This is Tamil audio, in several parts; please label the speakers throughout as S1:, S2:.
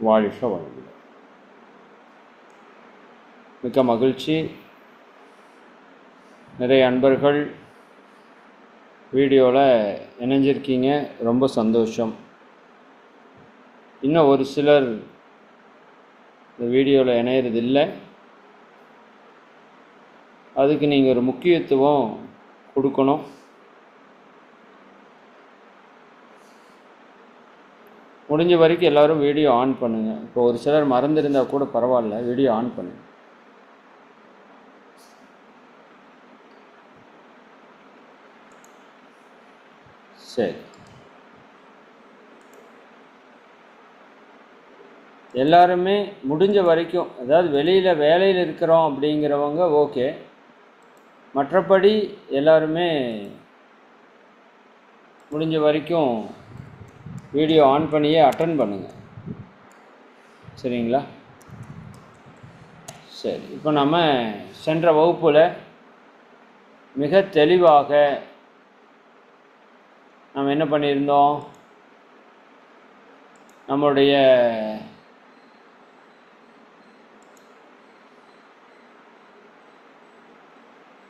S1: வாழ்க வளமுடன். மிக்க மகிழ்ச்சி. நிறைய அன்பர்கள் வீடியோவில் இணைஞ்சிருக்கீங்க, ரொம்ப சந்தோஷம். இன்னும் ஒரு சிலர் இந்த வீடியோவில் இணையிறதில்லை. அதுக்கு நீங்கள் ஒரு முக்கியத்துவம் கொடுக்கணும். முடிஞ்ச வரைக்கும் எல்லோரும் வீடியோ ஆன் பண்ணுங்கள். இப்போ ஒரு சிலர் மறந்துருந்தால் கூட பரவாயில்ல, வீடியோ ஆன் பண்ணுங்கள். சரி, எல்லாருமே முடிஞ்ச வரைக்கும், அதாவது வெளியில் வேலையில் இருக்கிறோம் அப்படிங்கிறவங்க ஓகே, மற்றபடி எல்லாருமே முடிஞ்ச வரைக்கும் வீடியோ ஆன் பண்ணியே அட்டன் பண்ணுங்கள். சரிங்களா? சரி, இப்போ நம்ம சென்ற வகுப்பில் மிக தெளிவாக நம்ம என்ன பண்ணியிருந்தோம், நம்மளுடைய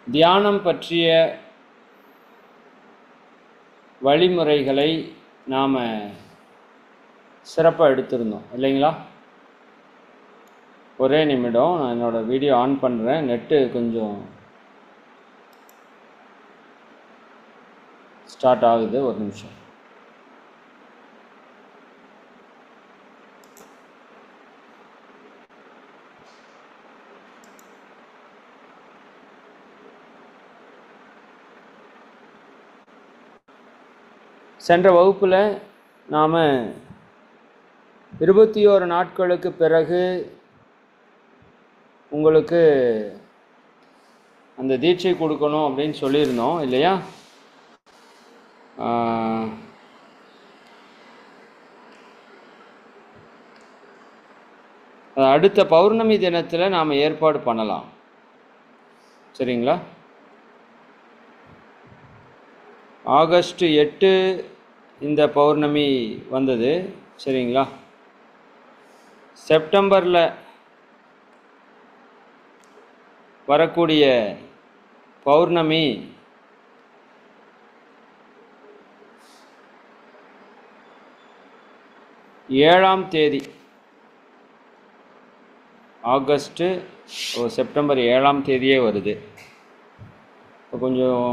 S1: தியானம் பற்றிய வழிமுறைகளை நாம் சிறப்பாக எடுத்திருந்தோம் இல்லைங்களா? ஒரே நிமிடம், நான் என்னோடய வீடியோ ஆன் பண்ணுறேன். நெட்டு கொஞ்சம் ஸ்டார்ட் ஆகுது, ஒரு நிமிஷம். சென்ற வகுப்பில் நாம் 21 நாட்களுக்கு பிறகு உங்களுக்கு அந்த தீட்சை கொடுக்கணும் அப்படின்னு சொல்லியிருந்தோம் இல்லையா? அடுத்த பௌர்ணமி தினத்தில் நாம் ஏற்பாடு பண்ணலாம். சரிங்களா? ஆகஸ்ட் 8 இந்த பௌர்ணமி வந்தது. சரிங்களா? செப்டம்பரில் வரக்கூடிய பௌர்ணமி ஏழாம் தேதி, ஆகஸ்ட்டு செப்டம்பர் 7ஆம் தேதியே வருது. இப்போ கொஞ்சம்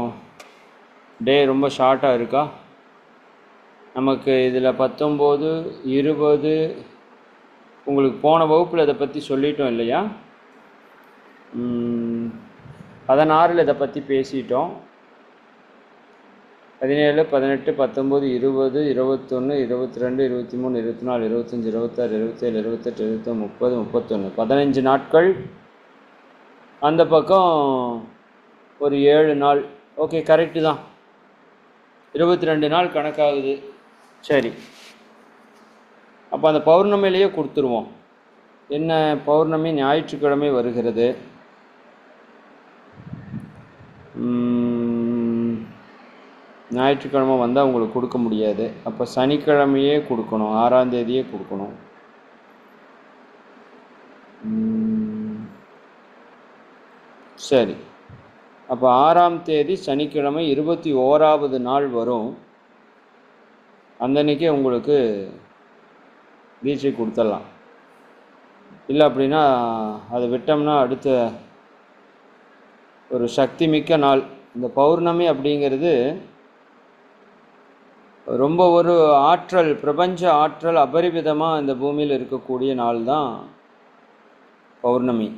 S1: டே ரொம்ப ஷார்ட்டாக இருக்கா நமக்கு. இதில் 19, 20 உங்களுக்கு போன வகுப்பில் இதை பற்றி சொல்லிட்டோம் இல்லையா? 16 இதை பற்றி பேசிட்டோம். 17, 18, 19, 20, 21, 22, 23, 24, 25, 26, 27, 28, 29, 30, 31, 15 நாட்கள். அந்த பக்கம் ஒரு 7 நாள். ஓகே, கரெக்டு தான். 22 நாள் கணக்காகுது. சரி, அப்போ அந்த பௌர்ணமியிலேயே கொடுத்துருவோம். என்ன பௌர்ணமி? ஞாயிற்றுக்கிழமை வருகிறது. ஞாயிற்றுக்கிழமை வந்தால் உங்களுக்கு கொடுக்க முடியாது. அப்போ சனிக்கிழமையே கொடுக்கணும், 6ஆம் தேதியே கொடுக்கணும். சரி, அப்போ 6ஆம் தேதி சனிக்கிழமை 21வது நாள் வரும். அந்தன்னைக்கே உங்களுக்கு தீட்சை கொடுத்துடலாம். இல்லை அப்படின்னா அதை விட்டோம்னா அடுத்த ஒரு சக்தி மிக்க நாள். இந்த பௌர்ணமி அப்படிங்கிறது ரொம்ப ஒரு ஆற்றல், பிரபஞ்ச ஆற்றல் அபரிவிதமாக இந்த பூமியில் இருக்கக்கூடிய நாள் தான் பௌர்ணமி.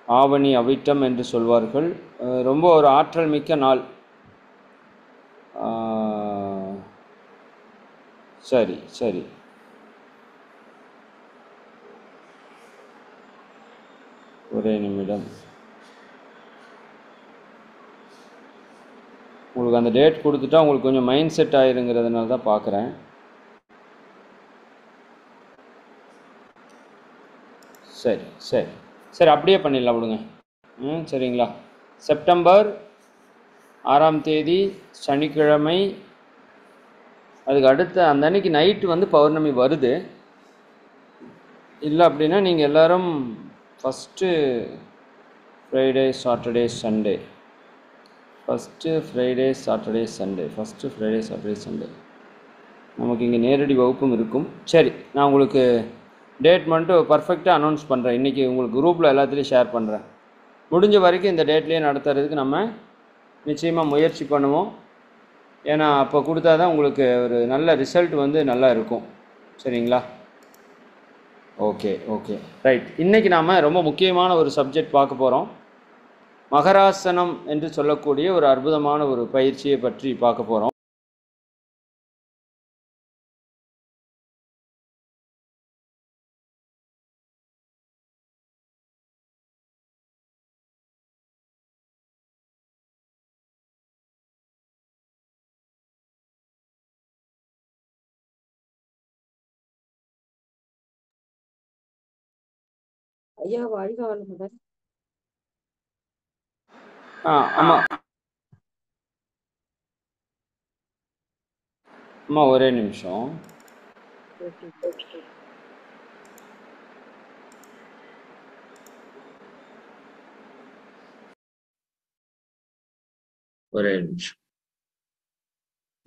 S1: ஆவணி அவிட்டம் என்று சொல்வார்கள். ரொம்ப ஒரு ஆற்றல் மிக்க நாள். சரி சரி, ஒரே நிமிடம். உங்களுக்கு அந்த டேட் கொடுத்துட்டா உங்களுக்கு கொஞ்சம் மைண்ட் செட் ஆயிருங்கிறதுனால தான் பார்க்குறேன். சரி சரி சரி, அப்படியே பண்ணிடலாம் விடுங்க. சரிங்களா? செப்டம்பர் 6ஆம் தேதி சனிக்கிழமை, அதுக்கு அடுத்த அந்த அன்னைக்கு நைட்டு வந்து பௌர்ணமி வருது. இல்லை அப்படின்னா நீங்கள் எல்லாரும் first Friday Saturday Sunday first Friday Saturday Sunday நமக்கு இங்கே நேரடி வகுப்பும் இருக்கும். சரி, நான் உங்களுக்கு டேட் மட்டும் பர்ஃபெக்டாக அனௌன்ஸ் பண்ணுறேன். இன்றைக்கி உங்களுக்கு குரூப்பில் எல்லாத்துலேயும் ஷேர் பண்ணுறேன். முடிஞ்ச வரைக்கும் இந்த டேட்லேயே நடத்துறதுக்கு நம்ம நிச்சயமாக முயற்சி பண்ணுவோம். ஏன்னா அப்போ கொடுத்தா தான் உங்களுக்கு ஒரு நல்ல ரிசல்ட் வந்து நல்லா இருக்கும். சரிங்களா? Okay right. இன்றைக்கி நாம் ரொம்ப முக்கியமான ஒரு சப்ஜெக்ட் பார்க்க போகிறோம். மகராசனம் என்று சொல்லக்கூடிய ஒரு அற்புதமான ஒரு பயிற்சியை பற்றி பார்க்க போகிறோம்.
S2: ஐயா வாழ்க வளமுடன்.
S1: ஆமாம் அம்மா, ஒரே நிமிஷம். ஒரே நிமிஷம்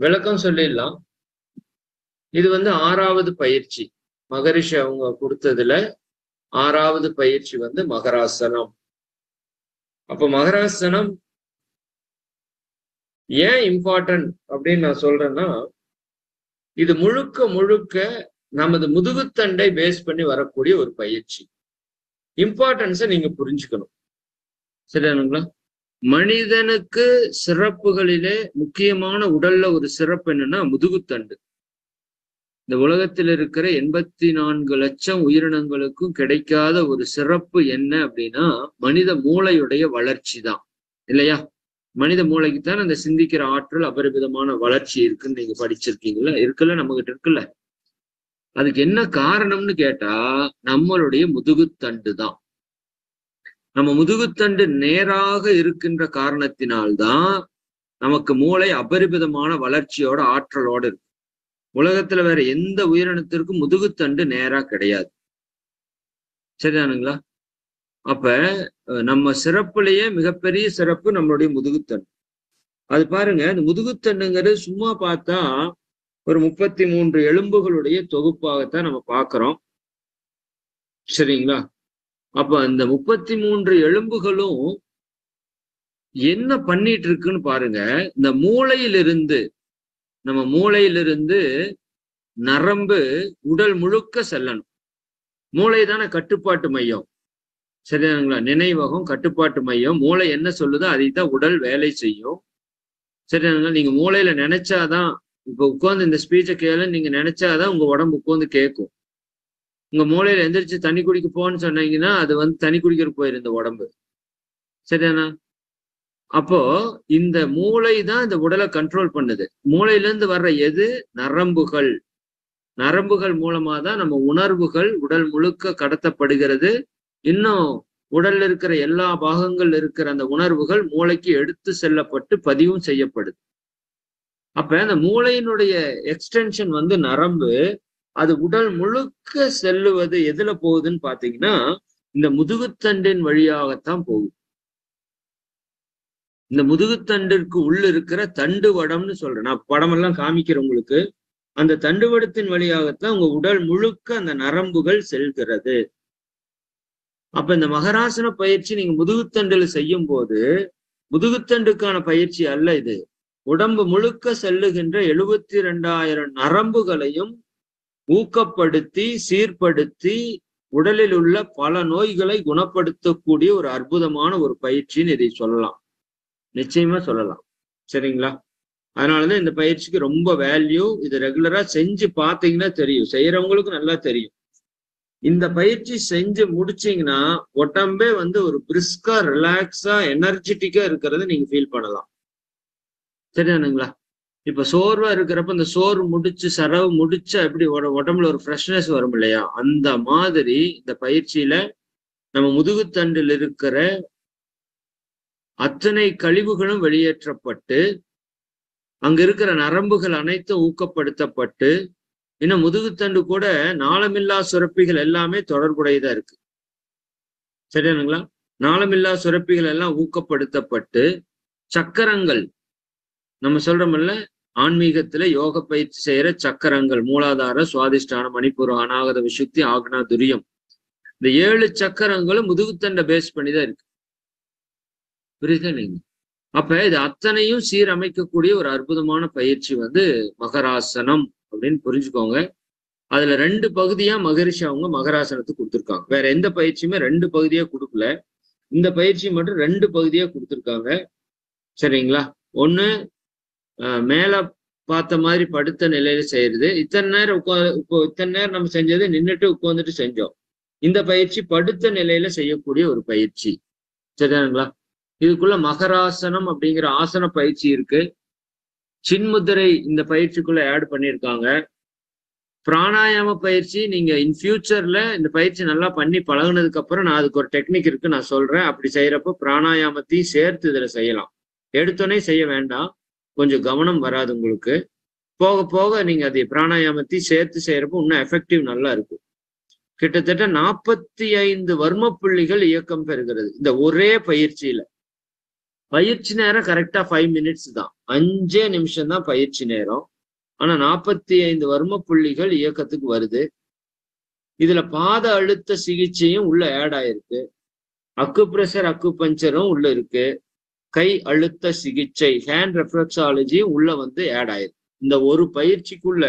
S1: விளக்கம் சொல்லிடலாம். இது வந்து 6வது பயிற்சி. மகரிஷி அவங்க கொடுத்ததுல 6வது பயிற்சி வந்து மகராசனம். அப்ப மகராசனம் ஏன் இம்பார்ட்டன்ட் அப்படின்னு நான் சொல்றேன்னா, இது முழுக்க நமது முதுகுத்தண்டை பேஸ் பண்ணி வரக்கூடிய ஒரு பயிற்சி. இம்பார்ட்டன்ஸை நீங்க புரிஞ்சுக்கணும். சரியானுங்களா? மனிதனுக்கு சிறப்புகளிலே முக்கியமான உடல்ல ஒரு சிறப்பு என்னன்னா முதுகுத்தண்டு. இந்த உலகத்தில் இருக்கிற 84 லட்சம் உயிரினங்களுக்கும் கிடைக்காத ஒரு சிறப்பு என்ன அப்படின்னா மனித மூளையுடைய வளர்ச்சி தான், இல்லையா? மனித மூளைக்கு தான் அந்த சிந்திக்கிற ஆற்றல் அபரிமிதமான வளர்ச்சி இருக்குன்னு நீங்க படிச்சிருக்கீங்களா? இருக்குல்ல, நம்ம கிட்ட இருக்குல்ல. அதுக்கு என்ன காரணம்னு கேட்டா நம்மளுடைய முதுகுத்தண்டு தான். நம்ம முதுகுத்தண்டு நேராக இருக்கின்ற காரணத்தினால்தான் நமக்கு மூளை அபரிமிதமான வளர்ச்சியோட ஆற்றலோட இருக்கு. உலகத்துல வேற எந்த உயிரினத்திற்கும் முதுகுத்தண்டு நேரா கிடையாது. சரிதானுங்களா? அப்ப நம்ம சிறப்புலயே மிகப்பெரிய சிறப்பு நம்மளுடைய முதுகுத்தண்டு. அது பாருங்க, இந்த முதுகுத்தண்டுங்கிறது சும்மா பார்த்தா ஒரு 33 எலும்புகளுடைய தொகுப்பாகத்தான் நம்ம பார்க்கிறோம். சரிங்களா? அப்ப அந்த 33 எலும்புகளும் என்ன பண்ணிட்டு இருக்குன்னு பாருங்க. இந்த நம்ம மூளையிலிருந்து நரம்பு உடல் முழுக்க செல்லணும். மூளை தானே கட்டுப்பாட்டு மையம். சரிதானுங்களா? நினைவகம், கட்டுப்பாட்டு மையம். மூளை என்ன சொல்லுதோ அதைத்தான் உடல் வேலை செய்யும். சரிதானுங்களா? நீங்க மூளையில நினைச்சாதான், இப்ப உட்கார்ந்து இந்த ஸ்பீச்சை கேளு நீங்க நினைச்சாதான் உங்க உடம்பு உட்கார்ந்து கேட்கும். உங்க மூளையில எந்திரிச்சு தண்ணி குடிக்க போன்னு சொன்னீங்கன்னா அது வந்து தண்ணி குடிக்கிறதுக்கு போயிரு இந்த உடம்பு. சரிதானா? அப்போ இந்த மூளை தான் இந்த உடலை கண்ட்ரோல் பண்ணுது. மூளையில இருந்து வர்ற எது? நரம்புகள் மூலமா தான் நம்ம உணர்வுகள் உடல் முழுக்க கடத்தப்படுகிறது. இன்னும் உடல்ல இருக்கிற எல்லா பாகங்கள் இருக்கிற அந்த உணர்வுகள் மூளைக்கு எடுத்து செல்லப்பட்டு பதிவும் செய்யப்படுது. அப்ப அந்த மூளையினுடைய எக்ஸ்டென்ஷன் வந்து நரம்பு. அது உடல் முழுக்க செல்லுவது எதுல போகுதுன்னு பாத்தீங்கன்னா இந்த முதுகுத்தண்டின் வழியாகத்தான் போகுது. இந்த முதுகுத்தண்டிற்கு உள்ள இருக்கிற தண்டு வடம்னு சொல்றேன். நான் படமெல்லாம் காமிக்கிறேன் உங்களுக்கு. அந்த தண்டுவடத்தின் வழியாகத்தான் உங்க உடல் முழுக்க அந்த நரம்புகள் செல்கிறது. அப்ப இந்த மகராசன பயிற்சி நீங்க முதுகுத்தண்டுல செய்யும் போது முதுகுத்தண்டுக்கான பயிற்சி அல்ல இது. உடம்பு முழுக்க செல்லுகின்ற 72,000 நரம்புகளையும் ஊக்கப்படுத்தி சீர்படுத்தி உடலில் உள்ள பல நோய்களை குணப்படுத்தக்கூடிய ஒரு அற்புதமான ஒரு பயிற்சின்னு இதை சொல்லலாம். நிச்சயமா சொல்லலாம். சரிங்களா? அதனாலதான் இந்த பயிற்சிக்கு ரொம்ப வேல்யூ. இது ரெகுலரா செஞ்சு பார்த்தீங்கன்னா தெரியும், செய்யறவங்களுக்கு நல்லா தெரியும். இந்த பயிற்சி செஞ்சு முடிச்சீங்கன்னா உடம்பே வந்து ஒரு பிரிஸ்கா, ரிலாக்ஸா, எனர்ஜெட்டிக்கா இருக்கிறத நீங்க ஃபீல் பண்ணலாம். சரிதானுங்களா? இப்ப சோர்வா இருக்கிறப்ப இந்த சோர்வு முடிச்சு சரவு முடிச்சா எப்படி உடம்புல ஒரு ஃப்ரெஷ்னஸ் வரும் இல்லையா? அந்த மாதிரி இந்த பயிற்சியில நம்ம முதுகுத்தண்டில் இருக்கிற அத்தனை கழிவுகளும் வெளியேற்றப்பட்டு அங்க இருக்கிற நரம்புகள் அனைத்தும் ஊக்கப்படுத்தப்பட்டு இன்னும் முதுகுத்தண்டு கூட நாளமில்லா சுரப்பிகள் எல்லாமே தொடர்புடையதா இருக்கு. சரியானுங்களா? நாளமில்லா சுரப்பிகள் எல்லாம் ஊக்கப்படுத்தப்பட்டு சக்கரங்கள், நம்ம சொல்றோம்ல ஆன்மீகத்துல யோக பயிற்சி செய்யற சக்கரங்கள், மூலாதார, சுவாதிஷ்டான, மணிப்பூர், அநாகத, விசுத்தி, ஆக்னா, துரியம், இந்த 7 சக்கரங்களும் முதுகுத்தண்டை பேஸ் பண்ணிதான் இருக்கு. புரியுதா நீங்க? அப்ப இது அத்தனையும் சீரமைக்கக்கூடிய ஒரு அற்புதமான பயிற்சி மகராசனம் அப்படின்னு புரிஞ்சுக்கோங்க. அதுல 2 பகுதியா மகரிஷி அவங்க மகராசனத்துக்கு கொடுத்துருக்காங்க. வேற எந்த பயிற்சியுமே 2 பகுதியா கொடுக்கல. இந்த பயிற்சி மட்டும் 2 பகுதியா கொடுத்துருக்காங்க. சரிங்களா? ஒண்ணு மேல பார்த்த மாதிரி படுத்த நிலையில செய்யறது. இத்தனை நேரம் இத்தனை நேரம் நம்ம செஞ்சது நின்றுட்டு உட்கார்ந்துட்டு செஞ்சோம். இந்த பயிற்சி படுத்த நிலையில செய்யக்கூடிய ஒரு பயிற்சி. சரிதானுங்களா? இதுக்குள்ள மகராசனம் அப்படிங்கிற ஆசன பயிற்சி இருக்கு. சின்முத்திரை இந்த பயிற்சிக்குள்ள ஆட் பண்ணியிருக்காங்க. பிராணாயாம பயிற்சி நீங்க இன் ஃபியூச்சர்ல இந்த பயிற்சி நல்லா பண்ணி பழகுனதுக்கு அப்புறம் நான் அதுக்கு ஒரு டெக்னிக் இருக்கு, நான் சொல்றேன். அப்படி செய்யறப்ப பிராணாயாமத்தையும் சேர்த்து இதுல செய்யலாம். எடுத்தோடனே செய்ய வேண்டாம், கொஞ்சம் கவனம் வராது உங்களுக்கு. போக போக நீங்க அதை பிராணாயாமத்தையும் சேர்த்து செய்யறப்போ இன்னும் எஃபெக்டிவ் நல்லா இருக்கும். கிட்டத்தட்ட 45 வர்ம புள்ளிகள் இயக்கம் பெறுகிறது இந்த ஒரே பயிற்சியில. பயிற்சி நேரம் கரெக்டா 5 மினிட்ஸ் தான், 5 நிமிஷம் தான் பயிற்சி நேரம். ஆனா 45 வர்ம புள்ளிகள் இயக்கத்துக்கு வருது. இதுல பாத அழுத்த சிகிச்சையும் உள்ள ஆட் ஆயிருக்கு. அக்குப்ரெஷர், அக்குபஞ்சரும் உள்ள இருக்கு. கை அழுத்த சிகிச்சை, ஹேண்ட் ரெஃப்ளெக்ஸாலஜியும் உள்ள ஆட் ஆயிருக்கு. இந்த ஒரு பயிற்சிக்குள்ள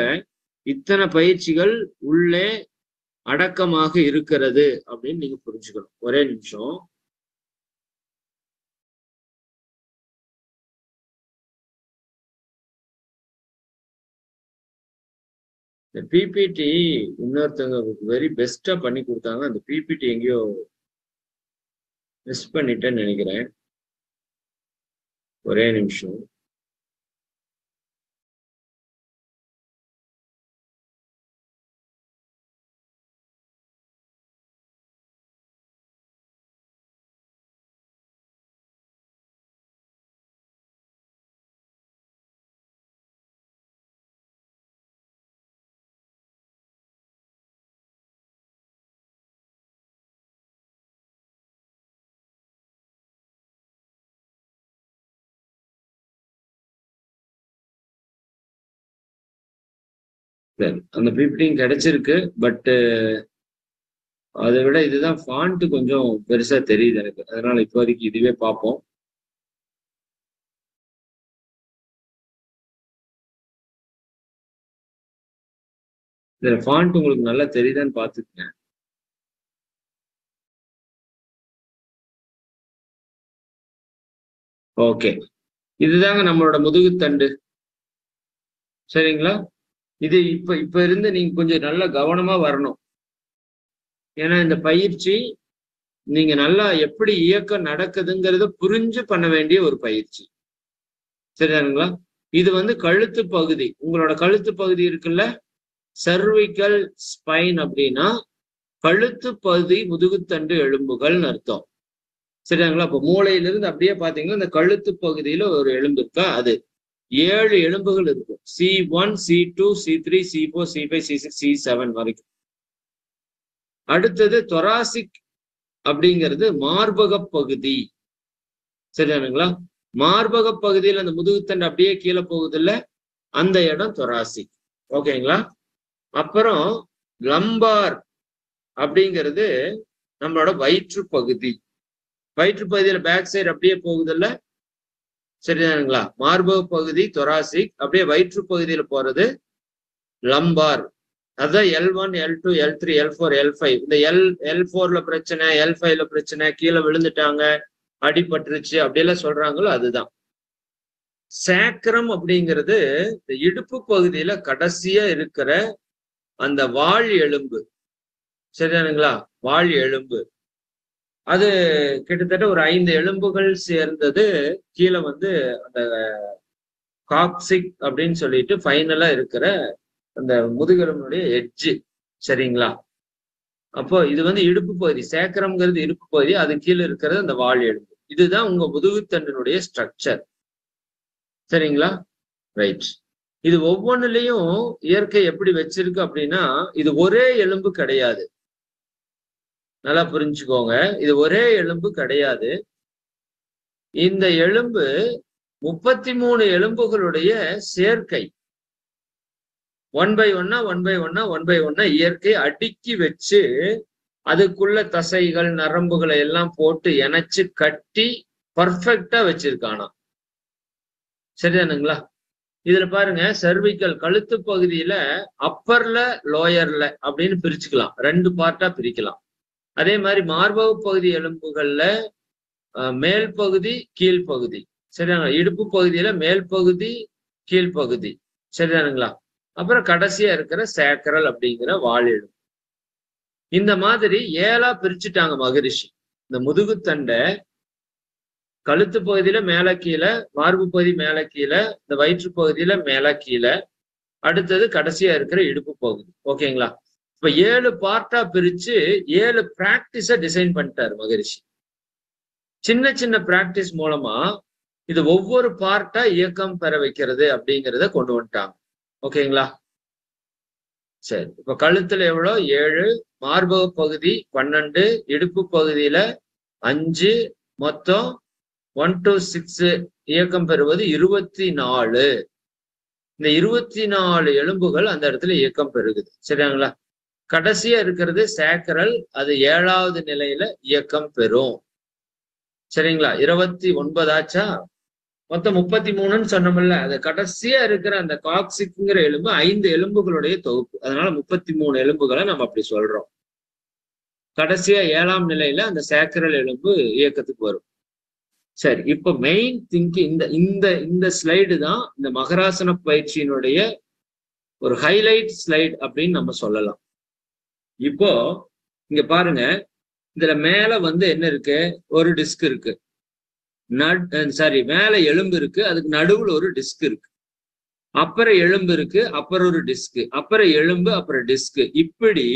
S1: இத்தனை பயிற்சிகள் உள்ளே அடக்கமாக இருக்கிறது அப்படின்னு நீங்க புரிஞ்சுக்கணும். ஒரே நிமிஷம். இந்த பிபிடி இன்னொருத்தவங்க வெரி பெஸ்டா பண்ணி கொடுத்தாங்க. அந்த பிபிடி எங்கேயோ மிஸ் பண்ணிட்டேன்னு நினைக்கிறேன். ஒரே நிமிஷம். சரி, அந்த பிபிடியும் கிடைச்சிருக்கு. பட் அதை விட இதுதான் ஃபாண்ட் கொஞ்சம் பெருசா தெரியுது எனக்கு. அதனால இப்போதைக்கு இதுவே பார்ப்போம். இதுல ஃபாண்ட் உங்களுக்கு நல்லா தெரியுதான்னு பார்த்துக்கங்க. ஓகே, இதுதாங்க நம்மளோட முதுகுத்தண்டு. சரிங்களா? இது இப்ப இருந்து நீங்க கொஞ்சம் நல்லா கவனமா வரணும். ஏன்னா இந்த பயிற்சி நீங்க நல்லா எப்படி இயக்கம் நடக்குதுங்கிறத புரிஞ்சு பண்ண வேண்டிய ஒரு பயிற்சி. சரிதானுங்களா? இது கழுத்து பகுதி, உங்களோட கழுத்து பகுதி இருக்குல்ல, சர்விக்கல் ஸ்பைன் அப்படின்னா கழுத்து பகுதி முதுகுத்தண்டு எலும்புகள்னு அர்த்தம். சரிதாங்களா? அப்ப மூளையிலிருந்து அப்படியே பாத்தீங்கன்னா இந்த கழுத்து பகுதியில ஒரு எலும்பு இருக்கா, அது 7 எலும்புகள் இருக்கும். C1, C2, C3, C4, C5, C6, C7 வரைக்கும். அடுத்தது தொராசிக் அப்படிங்கிறது மார்பக பகுதி. சரிதானுங்களா? மார்பக பகுதியில் அந்த முதுகுத்தண்டு அப்படியே கீழே போகுது இல்ல, அந்த இடம் தொராசிக். ஓகேங்களா? அப்புறம் லம்பார் அப்படிங்கிறது நம்மளோட வயிற்று பகுதி. வயிற்று பகுதியில பேக் சைடு அப்படியே போகுது இல்ல, சரிதானுங்களா? மார்பக பகுதி தொராசிக், அப்படியே வயிற்று பகுதியில போறது லம்பார். அதான் L1, L2, L3, L4, L5. இந்த L4ல பிரச்சனை, L5ல பிரச்சனை, கீழே விழுந்துட்டாங்க, அடிபட்டுருச்சு அப்படியெல்லாம் சொல்றாங்களோ அதுதான். சேக்கரம் அப்படிங்கிறது இந்த இடுப்பு பகுதியில கடைசியா இருக்கிற அந்த வாள் எலும்பு. சரிதானுங்களா? வாள் எலும்பு அது கிட்டத்தட்ட ஒரு 5 எலும்புகள் சேர்ந்தது. கீழே அந்த காக்சிக் அப்படின்னு சொல்லிட்டு ஃபைனலா இருக்கிற அந்த முதுகெலும்புடைய எட்ஜு. சரிங்களா? அப்போ இது இடுப்பு பகுதி. சேக்கரம்ங்கிறது இடுப்பு பகுதி, அது கீழே இருக்கிறது அந்த வாள் எலும்பு. இதுதான் உங்க முதுகுத்தண்டினுடைய ஸ்ட்ரக்சர். சரிங்களா? ரைட். இது ஒவ்வொன்றுலயும் இயற்கை எப்படி வச்சிருக்கு அப்படின்னா, இது ஒரே எலும்பு கிடையாது. நல்லா புரிஞ்சுக்கோங்க. இது ஒரே எலும்பு கிடையாது. இந்த எலும்பு 33 எலும்புகளுடைய சேர்க்கை. ஒன் பை ஒன்னா இயற்கை அடுக்கி வச்சு அதுக்குள்ள தசைகள் நரம்புகளை எல்லாம் போட்டு இணைச்சு கட்டி பர்ஃபெக்டா வச்சிருக்கானா. சரிதானுங்களா? இதுல பாருங்க, சர்விக்கல் கழுத்து பகுதியில அப்பர்ல லோயர்ல அப்படின்னு பிரிச்சுக்கலாம். 2 பார்ட்டா பிரிக்கலாம். அதே மாதிரி மார்பக பகுதி எலும்புகள்ல மேல் பகுதி கீழ்ப்பகுதி. சரிதானுங்களா? இடுப்பு பகுதியில மேல் பகுதி கீழ்ப்பகுதி. சரிதானுங்களா? அப்புறம் கடைசியா இருக்கிற சேக்கரல் அப்படிங்கிற வால் எலும்பு. இந்த மாதிரி 7ஆ பிரிச்சுட்டாங்க மகரிஷி. இந்த முதுகுத்தண்டை கழுத்து பகுதியில மேல கீழே, மார்பு பகுதி மேல கீழே, இந்த வயிற்று பகுதியில மேல கீழே, அடுத்தது கடைசியா இருக்கிற இடுப்பு பகுதி. ஓகேங்களா? இப்ப 7 பார்ட்டா பிரிச்சு 7 பிராக்டிஸ டிசைன் பண்ணிட்டாரு மகரிஷி. சின்ன சின்ன பிராக்டிஸ் மூலமா இது ஒவ்வொரு பார்ட்டா இயக்கம் பெற வைக்கிறது அப்படிங்கிறத கொண்டு வந்துட்டாங்க. ஓகேங்களா? சரி, இப்ப கழுத்துல எவ்வளோ? 7, மார்பக பகுதி 12, இடுப்பு பகுதியில 5, மொத்தம் 1 to 6 இயக்கம் பெறுவது 24. இந்த 24 எலும்புகள் அந்த இடத்துல இயக்கம் பெறுகுது. சரிங்களா? கடைசியா இருக்கிறது சேக்கரல், அது 7வது நிலையில இயக்கம் பெறும். சரிங்களா? 29 ஆச்சா? மொத்தம் 33ன்னு சொன்னோம்ல. அது கடைசியா இருக்கிற அந்த காக்சிக்ங்கிற எலும்பு 5 எலும்புகளுடைய தொகுப்பு. அதனால 33 எலும்புகளை நம்ம அப்படி சொல்றோம். கடைசியா 7ஆம் நிலையில அந்த சேக்கரல் எலும்பு இயக்கத்துக்கு வரும். சரி, இப்ப மெயின் திங்க் இந்த ஸ்லைடு தான் இந்த மகராசன பயிற்சியினுடைய ஒரு ஹைலைட் ஸ்லைடு அப்படின்னு நம்ம சொல்லலாம். இப்போ இங்க பாருங்க, இதுல மேல என்ன இருக்கு? ஒரு டிஸ்க் இருக்கு. மேல எலும்பு இருக்கு, அதுக்கு நடுவுல ஒரு டிஸ்க் இருக்கு. அப்புறம் எலும்பு இருக்கு, அப்புறம் ஒரு டிஸ்க், அப்புறம் எலும்பு, அப்புறம் டிஸ்க். இப்படி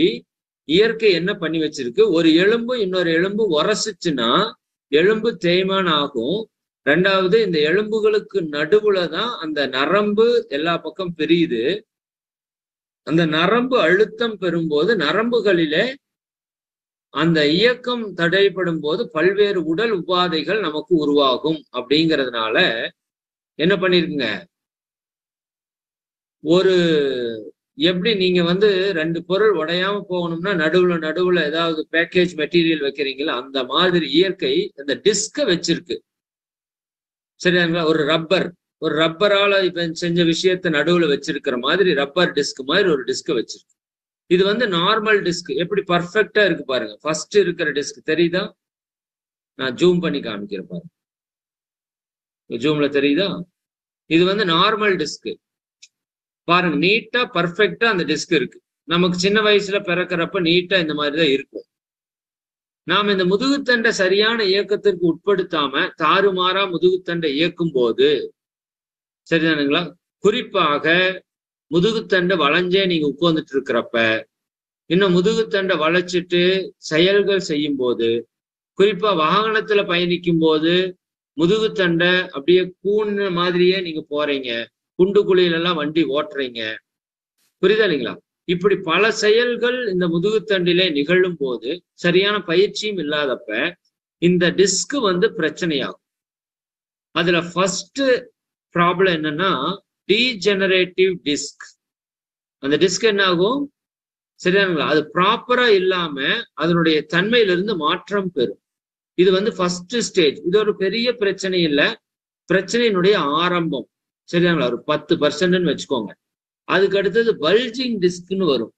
S1: இயற்கை என்ன பண்ணி வச்சிருக்கு? ஒரு எலும்பு இன்னொரு எலும்பு உரசிச்சுன்னா எலும்பு தேய்மானம் ஆகும். 2வது, இந்த எலும்புகளுக்கு நடுவுல தான் அந்த நரம்பு எல்லா பக்கம் பிரியுது. அந்த நரம்பு அழுத்தம் பெறும்போது நரம்புகளிலே அந்த இயக்கம் தடைப்படும் போது பல்வேறு உடல் உபாதைகள் நமக்கு உருவாகும். அப்படிங்கிறதுனால என்ன பண்ணிருக்குங்க, ஒரு எப்படி நீங்க 2 பொருள் உடையாம போகணும்னா நடுவுல ஏதாவது பேக்கேஜ் மெட்டீரியல் வைக்கிறீங்களா, அந்த மாதிரி இயற்கை அந்த டிஸ்க வச்சிருக்கு. சரிங்களா? ஒரு ரப்பரால இப்ப செஞ்ச விஷயத்த நடுவுல வச்சிருக்கிற மாதிரி ரப்பர் டிஸ்க் மாதிரி ஒரு டிஸ்க வச்சிருக்கு. இது நார்மல் டிஸ்க். எப்படி பர்ஃபெக்டா இருக்கு பாருங்க. ஃபர்ஸ்ட் இருக்கிற டிஸ்க் தெரியுதா? நான் ஜூம் பண்ணி காமிக்கிறேன் பாருங்க. ஜூம்ல தெரியுதா? இது நார்மல் டிஸ்க். பாருங்க, நீட்டா பர்ஃபெக்டா அந்த டிஸ்க் இருக்கு. நமக்கு சின்ன வயசுல பிறக்கிறப்ப நீட்டா இந்த மாதிரிதான் இருக்கும். நாம இந்த முதுகுத்தண்டை சரியான இயக்கத்திற்கு உட்படுத்தாம தாறுமாறா முதுகுத்தண்டை இயக்கும் போது, சரிதானுங்களா, குறிப்பாக முதுகுத்தண்டை வளைஞ்சே நீங்க உட்கார்ந்துட்டு இருக்கிறப்ப, இன்னும் முதுகுத்தண்டை வளைச்சிட்டு செயல்கள் செய்யும் போது, குறிப்பா வாகனத்துல பயணிக்கும் போது முதுகுத்தண்டை அப்படியே கூண்ண மாதிரியே நீங்க போறீங்க, குண்டு குழியிலெல்லாம் வண்டி ஓட்டுறீங்க, புரியுதா இல்லைங்களா? இப்படி பல செயல்கள் இந்த முதுகுத்தண்டிலே நிகழும் போது சரியான பயிற்சியும் இல்லாதப்ப இந்த டிஸ்க் பிரச்சனையாகும். அதுல ஃபர்ஸ்ட் ப்ராப்ளம் என்னன்னா டீஜெனரேட்டிவ் டிஸ்க். அந்த டிஸ்க் என்ன ஆகும்? சரியானுங்களா? அது ப்ராப்பரா இல்லாம அதனுடைய தன்மையிலிருந்து மாற்றம் பெறும். இது ஃபர்ஸ்ட் ஸ்டேஜ். இது ஒரு பெரிய பிரச்சனை இல்லை, பிரச்சனையினுடைய ஆரம்பம். சரியாங்களா? ஒரு 10% வச்சுக்கோங்க. அதுக்கு அடுத்தது பல்ஜிங் டிஸ்க்னு வரும்.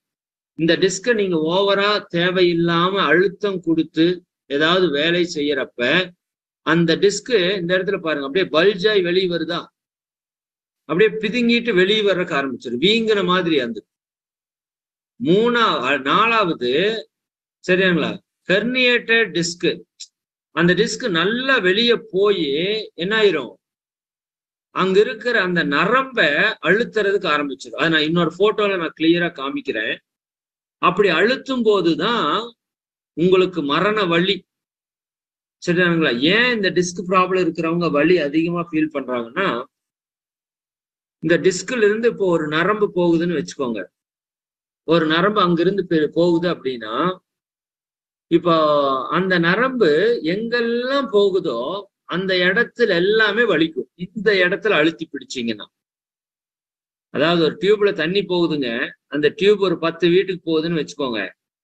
S1: இந்த டிஸ்கை நீங்க ஓவரா தேவையில்லாம அழுத்தம் கொடுத்து ஏதாவது வேலை செய்யறப்ப அந்த டிஸ்க் இந்த இடத்துல பாருங்க அப்படியே பல்ஜாய் வெளியே வருதா, அப்படியே பிதுங்கிட்டு வெளியே வர்றதுக்கு ஆரம்பிச்சிடும், வீங்கின மாதிரி. அந்த 4வது சரியாங்களா, ஹெர்னியேட்டட் டிஸ்க். அந்த டிஸ்க் நல்லா வெளியே போய் என்ன ஆயிரும், அங்க இருக்கிற அந்த நரம்ப அழுத்துறதுக்கு ஆரம்பிச்சிடும். அதை நான் இன்னொரு போட்டோல நான் கிளியரா காமிக்கிறேன். அப்படி அழுத்தும் போதுதான் உங்களுக்கு மரண வலி. சரிதானுங்களா? ஏன் இந்த டிஸ்க் ப்ராப்ளம் இருக்கிறவங்க வலி அதிகமா ஃபீல் பண்றாங்கன்னா, இந்த டிஸ்க்ல இருந்து இப்போ ஒரு நரம்பு போகுதுன்னு வச்சுக்கோங்க. ஒரு நரம்பு அங்கிருந்து போகுது அப்படின்னா, இப்போ அந்த நரம்பு எங்கெல்லாம் போகுதோ அந்த இடத்துல எல்லாமே வலிக்கும். இந்த இடத்துல அழுத்தி பிடிச்சீங்கன்னா, அதாவது ஒரு டியூப்ல தண்ணி போகுதுங்க, அந்த டியூப் ஒரு 10 வீட்டுக்கு போகுதுன்னு வச்சுக்கோங்க.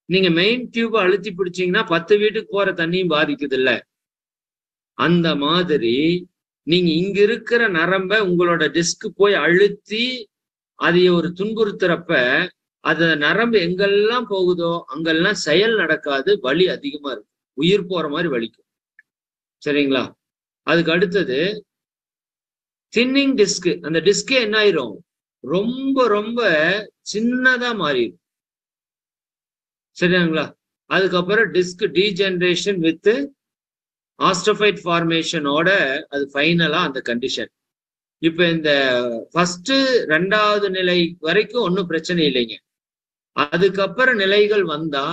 S1: நீங்க மெயின் டியூப் அழுத்தி பிடிச்சீங்கன்னா 10 வீட்டுக்கு போற தண்ணியும் பாதிக்குது இல்ல. அந்த மாதிரி நீங்க இங்க இருக்கிற நரம்ப உங்களோட டிஸ்க் போய் அழுத்தி அதைய ஒரு துன்புறுத்துறப்ப அது நரம்பு எங்கெல்லாம் போகுதோ அங்கெல்லாம் செயல் நடக்காது, வலி அதிகமா இருக்கும், உயிர் போற மாதிரி வலிக்கும். சரிங்களா? அதுக்கு அடுத்தது தின்னிங் டிஸ்க். அந்த டிஸ்கே என்ன ஆயிரும், ரொம்ப ரொம்ப சின்னதா மாறிடும். சரிங்களா? அதுக்கப்புறம் டிஸ்க் டீஜெனரேஷன் வித் ஆஸ்ட்ரோஃபைட் ஃபார்மேஷனோட அது ஃபைனலா அந்த கண்டிஷன். இப்ப இந்த ஃபர்ஸ்ட் 2வது நிலை வரைக்கும் ஒன்றும் பிரச்சனை இல்லைங்க. அதுக்கப்புறம் நிலைகள் வந்தா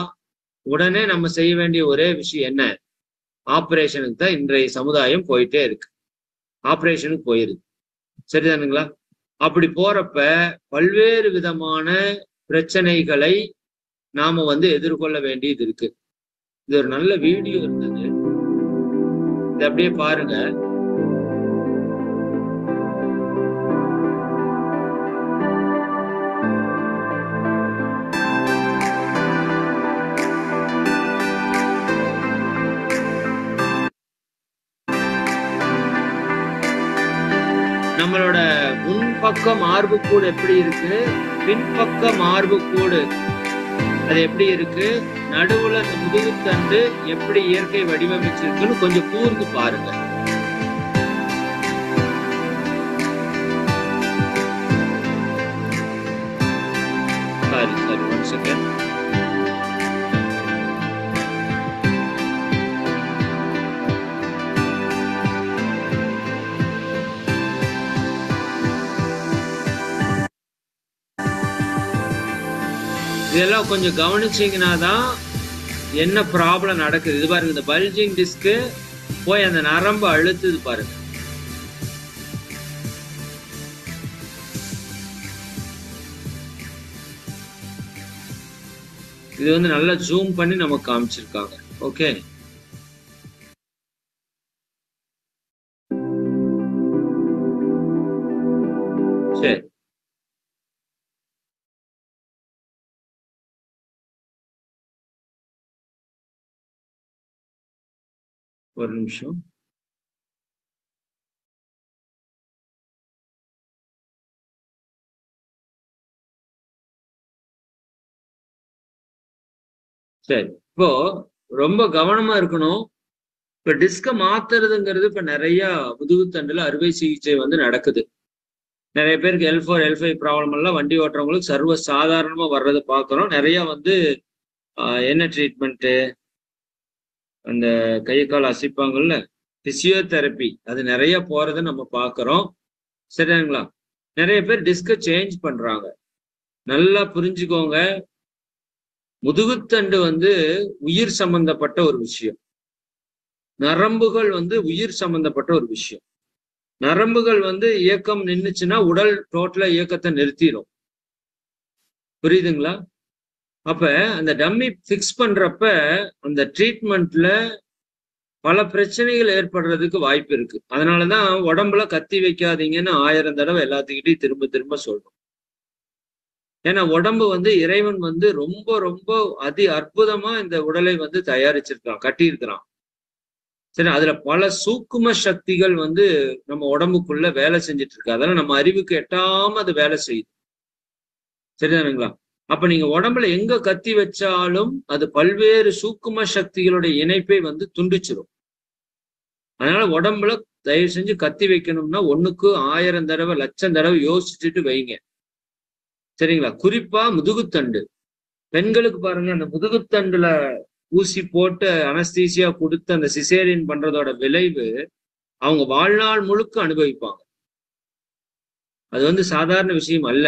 S1: உடனே நம்ம செய்ய வேண்டிய ஒரே விஷயம் என்ன, ஆப்ரேஷனுக்கு தான் இன்றைய சமுதாயம் போயிட்டே இருக்கு. ஆப்ரேஷனுக்கு போயிருது. சரிதானுங்களா? அப்படி போறப்ப பல்வேறு விதமான பிரச்சனைகளை நாம எதிர்கொள்ள வேண்டியது இருக்கு. இது ஒரு நல்ல வீடியோ இருந்தது, இதை அப்படியே பாருங்க. நம்மளோட முன்பக்க மார்புக்கூடு எப்படி இருக்கு, பின்பக்க மார்புக்கூடு அது எப்படி இருக்கு, நடுவுல அந்த முதுகுத்தண்டு எப்படி இயற்கை வடிவமைச்சிருக்குன்னு கொஞ்சம் கூர்ந்து பாருங்க. Sorry one second. இதெல்லாம் கொஞ்சம் கவனிச்சீங்கன்னா தான் என்ன ப்ராப்ளம் நடக்குது. இது பாருங்க, இந்த பல்ஜிங் டிஸ்க் போய் அந்த நரம்பு அழுத்துது பாருங்க. இது நல்லா ஜூம் பண்ணி நமக்கு காமிச்சிருக்காங்க. ஓகே, சரி. ஒரு நிமிஷம். சரி, இப்போ ரொம்ப கவனமா இருக்கணும். இப்ப டிஸ்க மாத்துறதுங்கிறது இப்ப நிறைய முதுகுத்தண்டுல அறுவை சிகிச்சை நடக்குது. நிறைய பேருக்கு L4 L5 ப்ராப்ளம் எல்லாம் வண்டி ஓட்டுறவங்களுக்கு சர்வ சாதாரணமா வர்றதை பார்க்கிறோம். நிறைய என்ன ட்ரீட்மெண்ட், அந்த கை கால் அசைப்பாங்கல்ல, பிசியோதெரப்பி, அது நிறைய போறதை நம்ம பார்க்கிறோம். சரிங்களா? நிறைய பேர் டிஸ்க சேஞ்ச் பண்றாங்க. நல்லா புரிஞ்சுக்கோங்க, முதுகுத்தண்டு உயிர் சம்பந்தப்பட்ட ஒரு விஷயம், நரம்புகள் உயிர் சம்பந்தப்பட்ட ஒரு விஷயம். நரம்புகள் இயக்கம் நின்னுச்சுன்னா உடல் டோட்டலா இயக்கத்தை நிறுத்திடும். புரியுதுங்களா? அப்ப அந்த டம்மி பிக்ஸ் பண்றப்ப அந்த ட்ரீட்மெண்ட்ல பல பிரச்சனைகள் ஏற்படுறதுக்கு வாய்ப்பு இருக்கு. அதனாலதான் உடம்புல கத்தி வைக்காதீங்கன்னு 1000 தடவை எல்லாத்துக்கிட்டையும் திரும்ப திரும்ப சொல்றோம். ஏன்னா உடம்பு இறைவன் ரொம்ப ரொம்ப அதி அற்புதமா இந்த உடலை தயாரிச்சிருக்கான், கட்டியிருக்கிறான். சரி, அதுல பல சூக்கும சக்திகள் நம்ம உடம்புக்குள்ள வேலை செஞ்சுட்டு இருக்கு. அதெல்லாம் நம்ம அறிவுக்கு எட்டாம அது வேலை செய்யுது. சரிதானுங்களா? அப்ப நீங்க உடம்புல எங்க கத்தி வச்சாலும் அது பல்வேறு சூக்கும சக்திகளுடைய இணைப்பை துண்டிச்சிடும். அதனால உடம்புல தயவு செஞ்சு கத்தி வைக்கணும்னா 1க்கு 1000 தடவை 1,00,000 தடவை யோசிச்சுட்டு வைங்க. சரிங்களா? குறிப்பா முதுகுத்தண்டு பெண்களுக்கு பாருங்க, அந்த முதுகுத்தண்டுல ஊசி போட்டு அனஸ்தீசியா கொடுத்து அந்த சிசேரியன் பண்றதோட விளைவு அவங்க வாழ்நாள் முழுக்க அனுபவிப்பாங்க. அது சாதாரண விஷயம் அல்ல.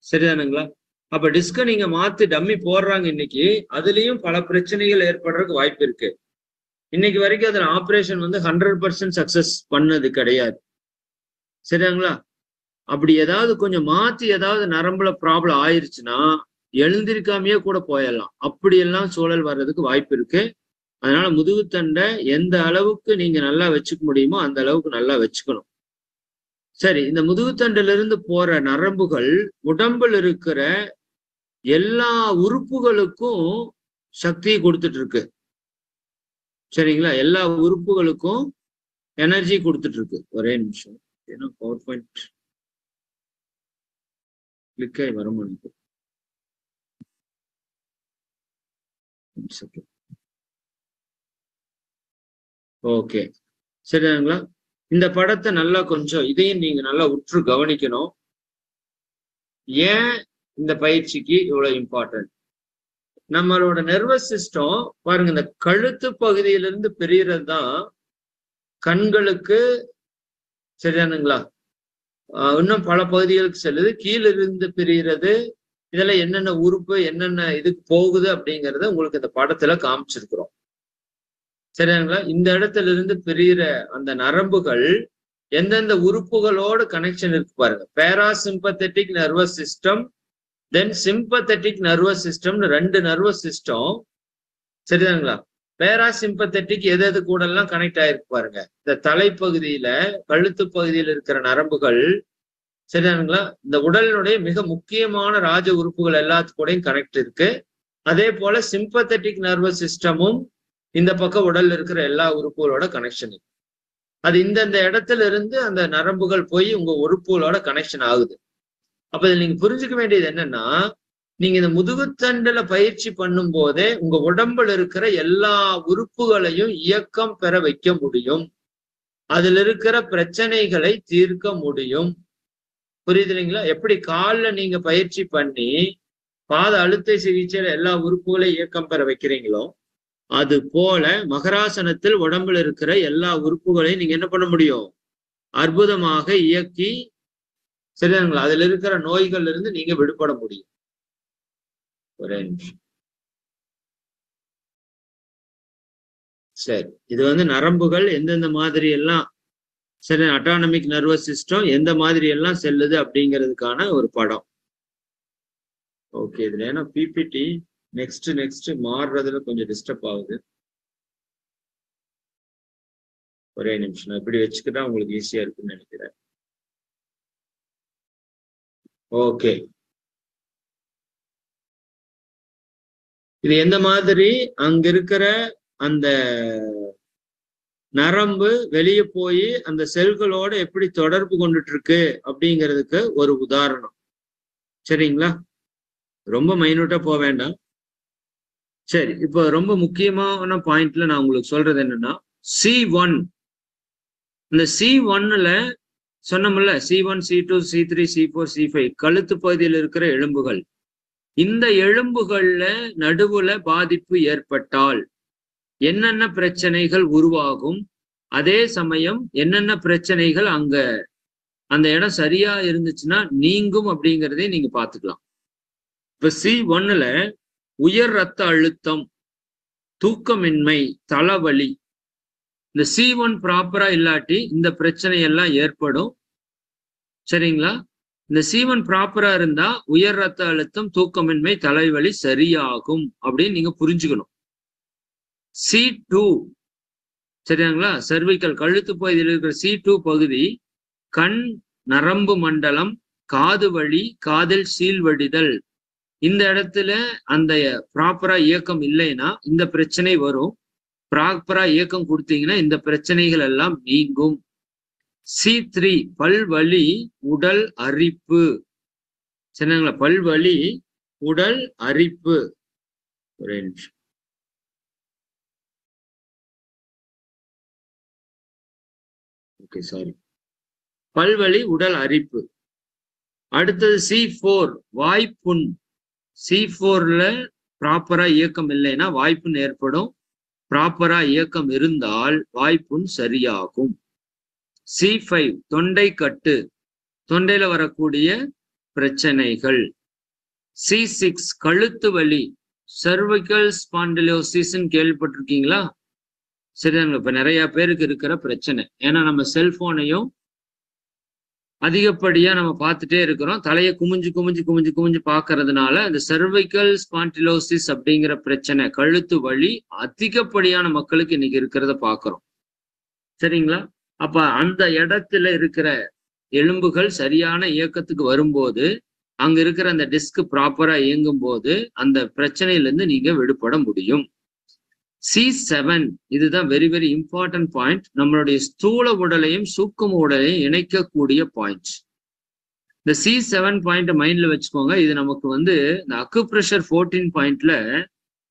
S1: சரிதானுங்களா? அப்ப டிஸ்க நீங்க மாத்தி டம்மி போடுறாங்க இன்னைக்கு, அதுலயும் பல பிரச்சனைகள் ஏற்படுறதுக்கு வாய்ப்பு இருக்கு. இன்னைக்கு வரைக்கும் அதுல ஆபரேஷன் 100% சக்சஸ் பண்ணது கிடையாது. சரிங்களா? அப்படி ஏதாவது கொஞ்சம் மாத்தி ஏதாவது நரம்புல ப்ராப்ளம் ஆயிருச்சுன்னா எழுந்திருக்காமையே கூட போயிடலாம். அப்படியெல்லாம் சூழல் வர்றதுக்கு வாய்ப்பு இருக்கு. அதனால முதுகுத்தண்டை எந்த அளவுக்கு நீங்க நல்லா வச்சுக்க முடியுமோ அந்த அளவுக்கு நல்லா வச்சுக்கணும். சரி, இந்த முதுகுத்தண்டில இருந்து போற நரம்புகள் உடம்புல இருக்கிற எல்லா உறுப்புகளுக்கும் சக்தியை கொடுத்துட்டு இருக்கு. சரிங்களா? எல்லா உறுப்புகளுக்கும் எனர்ஜி கொடுத்துட்டு இருக்கு. ஒரே நிமிஷம், ஏன்னா பவர் பாயிண்ட் கிளிக் ஆகி வர மாட்டேங்குது. ஓகே, சரிங்களா? இந்த படத்தை நல்லா கொஞ்சம் இதையும் நீங்க நல்லா உற்று கவனிக்கணும். ஏன் இந்த பயிற்சிக்கு இவ்வளவு இம்பார்ட்டன்ட்? நம்மளோட நர்வஸ் சிஸ்டம் பாருங்க, இந்த கழுத்து பகுதியிலிருந்து பிரியறது தான் கண்களுக்கு, சரியானுங்களா, இன்னும் பல பகுதிகளுக்கு செல்லுது. கீழே இருந்து பிரியறது, இதெல்லாம் என்னென்ன உறுப்பு என்னென்ன இதுக்கு போகுது அப்படிங்கறத உங்களுக்கு இந்த படத்துல காமிச்சிருக்கிறோம். சரியானுங்களா? இந்த இடத்துல இருந்து பிரியிற அந்த நரம்புகள் எந்தெந்த உறுப்புகளோட கனெக்ஷன் இருக்கு பாருங்க. பேராசிம்பத்தட்டிக் நர்வஸ் சிஸ்டம், தென் சிம்பத்தட்டிக் நர்வஸ் சிஸ்டம்னு ரெண்டு நர்வஸ் சிஸ்டம். சரிதானுங்களா? பேராசிம்பத்தட்டிக் எது எது கூட எல்லாம் கனெக்ட் ஆயிருக்கு பாருங்க. இந்த தலைப்பகுதியில கழுத்து பகுதியில் இருக்கிற நரம்புகள், சரிதானுங்களா, இந்த உடலினுடைய மிக முக்கியமான ராஜ உறுப்புகள் எல்லாத்துக்கூடையும் கனெக்ட் இருக்கு. அதே போல சிம்பத்தட்டிக் நர்வஸ் சிஸ்டமும் இந்த பக்கம் உடல்ல இருக்கிற எல்லா உறுப்புகளோட கனெக்ஷன் இருக்கு. அது இந்தந்த இடத்துல இருந்து அந்த நரம்புகள் போய் உங்க உறுப்புகளோட கனெக்ஷன் ஆகுது. அப்ப இதில் நீங்க புரிஞ்சுக்க வேண்டியது என்னன்னா, நீங்க இந்த முதுகுத்தண்டுல பயிற்சி பண்ணும் போதே உங்க உடம்புல இருக்கிற எல்லா உறுப்புகளையும் இயக்கம் பெற வைக்க முடியும். அதுல இருக்கிற பிரச்சனைகளை தீர்க்க முடியும். புரியுதுங்களா? எப்படி கால்ல நீங்க பயிற்சி பண்ணி பாத அழுத்த சிகிச்சையில எல்லா உறுப்புகளையும் இயக்கம் பெற வைக்கிறீங்களோ, அது போல மகராசனத்தில் உடம்புல இருக்கிற எல்லா உறுப்புகளையும் நீங்க என்ன பண்ண முடியும்? அற்புதமாக இயக்கி, சரிதானுங்களா, அதுல இருக்கிற நோய்கள்ல இருந்து நீங்க விடுபட முடியும். ஒரே நிமிஷம். சரி, இது நரம்புகள் எந்தெந்த மாதிரி எல்லாம், சரி, அட்டானமிக் நர்வஸ் சிஸ்டம் எந்த மாதிரி எல்லாம் செல்லுது அப்படிங்கிறதுக்கான ஒரு படம். ஓகே, இதுல ஏன்னா பிபிடி நெக்ஸ்ட் மாறுறதுல கொஞ்சம் டிஸ்டர்ப் ஆகுது. ஒரே நிமிஷம், நான் இப்படி வச்சுக்கிட்டா உங்களுக்கு ஈஸியா இருக்குன்னு நினைக்கிறேன். ஓகே, இது எந்த மாதிரி அங்க இருக்கிற அந்த நரம்பு வெளியே போய் அந்த செல்களோட எப்படி தொடர்பு கொண்டுட்டு இருக்கு அப்படிங்கிறதுக்கு ஒரு உதாரணம். சரிங்களா? ரொம்ப மைனூட்டா போக வேண்டாம். சரி, இப்போ ரொம்ப முக்கியமான பாயிண்ட்ல நான் உங்களுக்கு சொல்றது என்னன்னா, C1. இந்த C1ல சொன்னோம்ல, C1 C2 C3 C4 C5 கழுத்து பகுதியில் இருக்கிற எலும்புகள். இந்த எலும்புகள்ல நடுவுல பாதிப்பு ஏற்பட்டால் என்னென்ன பிரச்சனைகள் உருவாகும், அதே சமயம் என்னென்ன பிரச்சனைகள் அங்க அந்த இடம் சரியா இருந்துச்சுன்னா நீங்கும் அப்படிங்கிறதே நீங்க பாத்துக்கலாம். இப்ப C1ல உயர் ரத்த அழுத்தம், தூக்கமின்மை, தலைவலி. இந்த C1 ப்ராப்பரா இல்லாட்டி இந்த பிரச்சனை எல்லாம் ஏற்படும். சரிங்களா? இந்த C1 ப்ராப்பரா இருந்தா உயர் ரத்த அழுத்தம், தூக்கமின்மை, தலைவலி சரியாகும் அப்படின்னு நீங்க புரிஞ்சுக்கணும். C2, சரிங்களா, சர்விக்கல் கழுத்து பகுதியில் இருக்கிற C2 பகுதி கண், நரம்பு மண்டலம், காது வலி, காதில் சீழ்வடிதல். இந்த இடத்துல அந்த ப்ராப்பரா இயக்கம் இல்லைன்னா இந்த பிரச்சனை வரும். ப்ராப்பரா இயக்கம் கொடுத்தீங்கன்னா இந்த பிரச்சனைகள் எல்லாம் நீங்கும். C3 பல்வலி, உடல் அரிப்பு. சரிங்களா? பல்வலி, உடல் அரிப்பு. ஒரே நிமிஷம். Okay, sorry. பல்வலி, உடல் அரிப்பு. அடுத்தது C4 வாய்ப்புண். C4ல ப்ராப்பரா இயக்கம் இல்லைன்னா வாய்ப்புண் ஏற்படும். ப்ராப்பரா இயக்கம் இருந்தால் வாய்ப்புண் சரியாகும். C5 தொண்டை கட்டு, தொண்டையில வரக்கூடிய பிரச்சனைகள். C6 கழுத்து வலி, சர்விக்கல் ஸ்பாண்டிலோசிஸ்ன்னு கேள்விப்பட்டிருக்கீங்களா? சரிதாங்க. இப்ப நிறைய பேருக்கு இருக்கிற பிரச்சனை. ஏன்னா நம்ம செல்போனையும் அதிகப்படியா நம்ம பார்த்துட்டே இருக்கிறோம். தலையை குமிஞ்சு குமிஞ்சு குமிஞ்சு குமிஞ்சு பார்க்கறதுனால அந்த சர்வைக்கல் ஸ்பாண்டிலோசிஸ் அப்படிங்கிற பிரச்சனை, கழுத்து வலி அதிகப்படியான மக்களுக்கு இன்னைக்கு இருக்கிறத பார்க்கிறோம். சரிங்களா? அப்ப அந்த இடத்துல இருக்கிற எலும்புகள் சரியான இயக்கத்துக்கு வரும்போது, அங்க இருக்கிற அந்த டிஸ்க் ப்ராப்பரா இயங்கும் போது அந்த பிரச்சனையிலிருந்து நீங்க விடுபட முடியும். C7 இதுதான் வெரி வெரி இம்பார்ட்டன்ட் பாயிண்ட். நம்மளுடைய ஸ்தூல உடலையும் சூக்கும உடலையும் இணைக்கக்கூடிய பாயிண்ட். இந்த C7 பாயிண்ட் மைண்ட்ல வச்சுக்கோங்க. இது நமக்கு வந்து இந்த அக்குப்ரெஷர் 14 பாயிண்ட்ல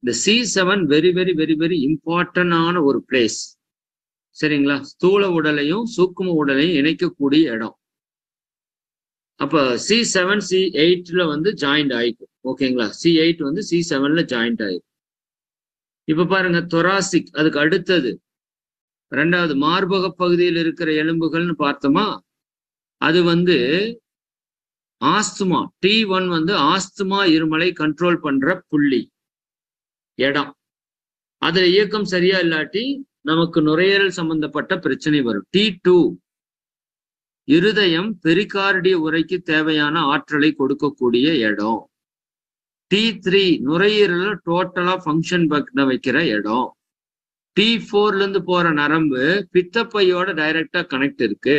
S1: இந்த C7 very very very very இம்பார்ட்டன்டான ஒரு பிளேஸ். சரிங்களா? ஸ்தூல உடலையும் சூக்கும உடலையும் இணைக்கக்கூடிய இடம். அப்ப C7 C8ல வந்து ஜாயிண்ட் ஆயிக்கும். ஓகேங்களா? C8 வந்து C7ல ஜாயிண்ட் ஆயிக்கும். இப்ப பாருங்க, தொராசிக் அதுக்கு அடுத்தது ரெண்டாவது மார்பக பகுதியில் இருக்கிற எலும்புகள்னு பார்த்தோமா, அது வந்து ஆஸ்துமா T1 வந்து ஆஸ்துமா இருமலை கண்ட்ரோல் பண்ற புள்ளி இடம். அதுல இயக்கம் சரியா இல்லாட்டி நமக்கு நுரையீரல் சம்பந்தப்பட்ட பிரச்சனை வரும். T2 இருதயம் பெரிகார்டிய உறைக்கு தேவையான ஆற்றலை கொடுக்கக்கூடிய இடம். T3 நுரையீரல டோட்டலா ஃபங்க்ஷன் பண்ண வைக்கிற இடம். T4ல இருந்து போற நரம்பு பித்தப்பையோட டைரக்டா கனெக்ட் இருக்கு.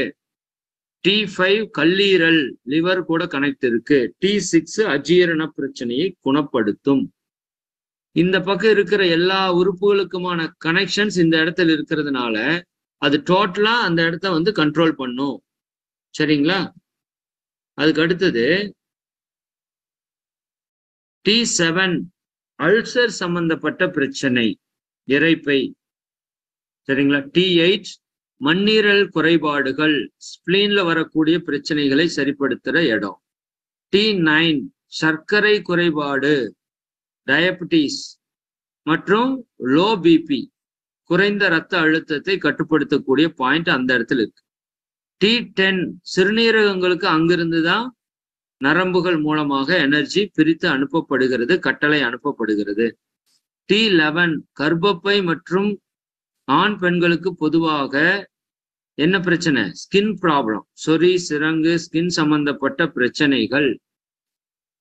S1: T5 கல்லீரல் லிவர் கூட கனெக்ட் இருக்கு. T6 அஜீரண பிரச்சனையை குணப்படுத்தும். இந்த பக்கம் இருக்கிற எல்லா உறுப்புகளுக்குமான கனெக்ஷன்ஸ் இந்த இடத்துல இருக்கிறதுனால அது டோட்டலா அந்த இடத்த வந்து கண்ட்ரோல் பண்ணும். சரிங்களா? அதுக்கு அடுத்தது T7 அல்சர் சம்பந்தப்பட்ட பிரச்சனை, இரைப்பை. சரிங்களா? T8 மண்ணீரல் குறைபாடுகள், ஸ்பிளீன்ல வரக்கூடிய பிரச்சனைகளை சரிப்படுத்துற இடம். T9 சர்க்கரை குறைபாடு, டயபிட்டிஸ் மற்றும் லோ பிபி, குறைந்த இரத்த அழுத்தத்தை கட்டுப்படுத்தக்கூடிய பாயிண்ட் அந்த இடத்துல இருக்கு. T10 சிறுநீரகங்களுக்கு அங்கிருந்து தான் நரம்புகள் மூலமாக எனர்ஜி பிரித்து அனுப்பப்படுகிறது, கட்டளை அனுப்பப்படுகிறது. T11 கர்ப்பப்பை மற்றும் ஆண் பெண்களுக்கு பொதுவாக என்ன பிரச்சனை? ஸ்கின் ப்ராப்ளம், சொறி, சிரங்கு, ஸ்கின் சம்பந்தப்பட்ட பிரச்சனைகள்.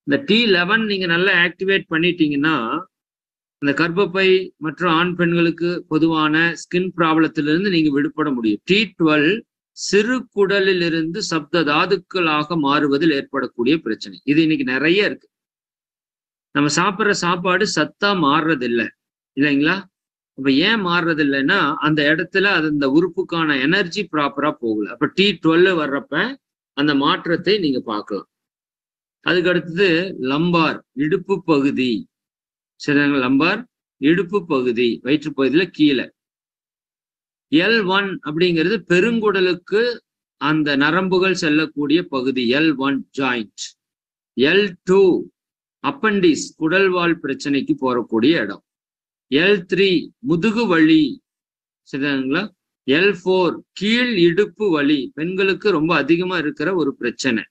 S1: இந்த T11 நீங்க நல்லா ஆக்டிவேட் பண்ணிட்டீங்கன்னா இந்த கர்ப்பப்பை மற்றும் ஆண் பெண்களுக்கு பொதுவான ஸ்கின் ப்ராப்ளத்திலிருந்து நீங்க விடுபட முடியும். T12 சிறு குடலில் இருந்து சப்த தாதுக்களாக மாறுவதில் ஏற்படக்கூடிய பிரச்சனை. இது இன்னைக்கு நிறைய இருக்கு. நம்ம சாப்பிட்ற சாப்பாடு சத்தா மாறுறது இல்லை, இல்லைங்களா? அப்ப ஏன் மாறுறது இல்லைன்னா அந்த இடத்துல அது இந்த உறுப்புக்கான எனர்ஜி ப்ராப்பரா போகல. அப்ப T12 வர்றப்ப அந்த மாற்றத்தை நீங்க பார்க்கலாம். அதுக்கு அடுத்தது லம்பார் இடுப்பு பகுதி. சரிங்களா? லம்பார் இடுப்பு பகுதி, வயிற்று பகுதியில கீழே. L1 அப்படிங்கிறது பெருங்குடலுக்கு அந்த நரம்புகள் செல்லக்கூடிய பகுதி, L1 ஜாயிண்ட். L2 அப்பண்டிஸ், குடல்வால் பிரச்சனைக்கு போறக்கூடிய இடம். L3 முதுகு வலி. சரிங்களா? L4 கீழ் இடுப்பு வலி, பெண்களுக்கு ரொம்ப அதிகமா இருக்கிற ஒரு பிரச்சனை.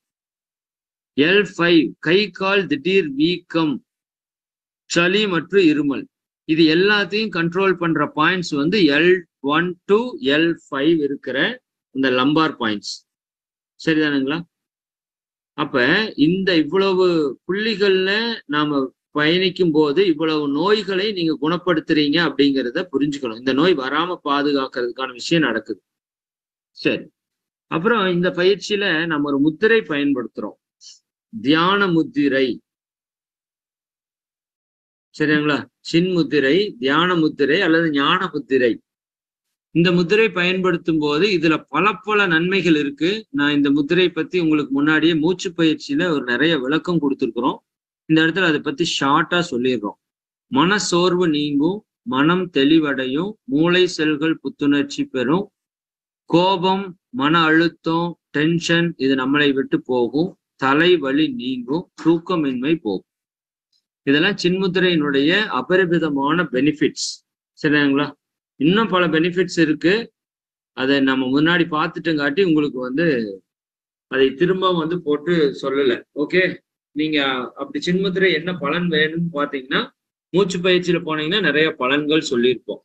S1: L5 கை கால் திடீர் வீக்கம், சளி மற்றும் இருமல். இது எல்லாத்தையும் கண்ட்ரோல் பண்ற பாயிண்ட்ஸ் வந்து L1 to L5 இருக்கிற இந்த லம்பார் பாயிண்ட்ஸ். சரிதானுங்களா? அப்ப இந்த இவ்வளவு புள்ளிகள்ல நாம பயணிக்கும் போது இவ்வளவு நோய்களை நீங்க குணப்படுத்துறீங்க அப்படிங்கிறத புரிஞ்சுக்கணும். இந்த நோய் வராம பாதுகாக்கிறதுக்கான விஷயம் நடக்குது. சரி, அப்புறம் இந்த பயிற்சியில நம்ம ஒரு முத்திரை பயன்படுத்துறோம், தியான முத்திரை. சரிங்களா? சின் முத்திரை, தியான முத்திரை அல்லது ஞான முத்திரை. இந்த முத்திரை பயன்படுத்தும் போது இதுல பல பல நன்மைகள் இருக்கு. நான் இந்த முத்திரை பத்தி உங்களுக்கு முன்னாடியே மூச்சு பயிற்சியில ஒரு நிறைய விளக்கம் கொடுத்துருக்குறோம். இந்த இடத்துல அதை பத்தி ஷார்ட்டா சொல்லிடுறோம். மன சோர்வு நீங்கும், மனம் தெளிவடையும், மூளை செல்கள் புத்துணர்ச்சி பெறும், கோபம், மன அழுத்தம், டென்ஷன் இது நம்மளை விட்டு போகும், தலைவலி நீங்கும், தூக்கமின்மை போகும். இதெல்லாம் சின்முத்திரையினுடைய அபரிமிதமான பெனிஃபிட்ஸ். சரிங்களா? இன்னும் பல பெனிஃபிட்ஸ் இருக்கு. அதை நம்ம முன்னாடி பார்த்துட்டங்காட்டி உங்களுக்கு வந்து அதை திரும்ப வந்து போட்டு சொல்லலை. ஓகே, நீங்க அப்படி சின்முத்திரை என்ன பலன் வேணும்னு பார்த்தீங்கன்னா மூச்சு பயிற்சியில போனீங்கன்னா நிறைய பலன்கள் சொல்லியிருப்போம்.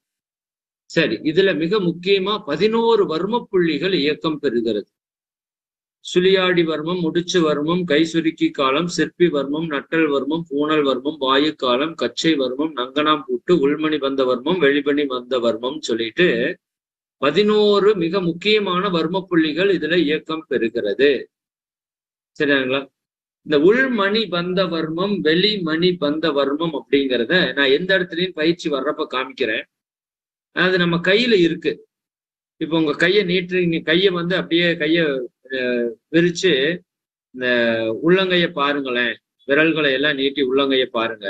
S1: சரி, இதுல மிக முக்கியமா 11 வர்ம புள்ளிகள் இயக்கம் பெறுகிறது. சுழியாடி வர்மம், முடிச்சு வர்மம், கை சுருக்கி காலம், சிற்பி வர்மம், நட்டல் வர்மம், பூனல் வர்மம், வாயு காலம், கச்சை வர்மம், நங்கனாம் பூட்டு, உள்மணி பந்த வர்மம், வெளிமணி பந்த வர்மம் சொல்லிட்டு 11 மிக முக்கியமான வர்ம புள்ளிகள் இதுல இயக்கம் பெறுகிறது. சரிங்களா? இந்த உள்மணி பந்த வர்மம், வெளி மணி பந்த வர்மம் அப்படிங்கிறத நான் எந்த இடத்துலயும் பயிற்சி வர்றப்ப காமிக்கிறேன். அது நம்ம கையில இருக்கு. இப்போ உங்க கையை கையை வந்து அப்படியே கையை விரிச்சு இந்த உள்ளங்கைய பாருங்களேன். விரல்களை எல்லாம் நீட்டி உள்ளங்கைய பாருங்க.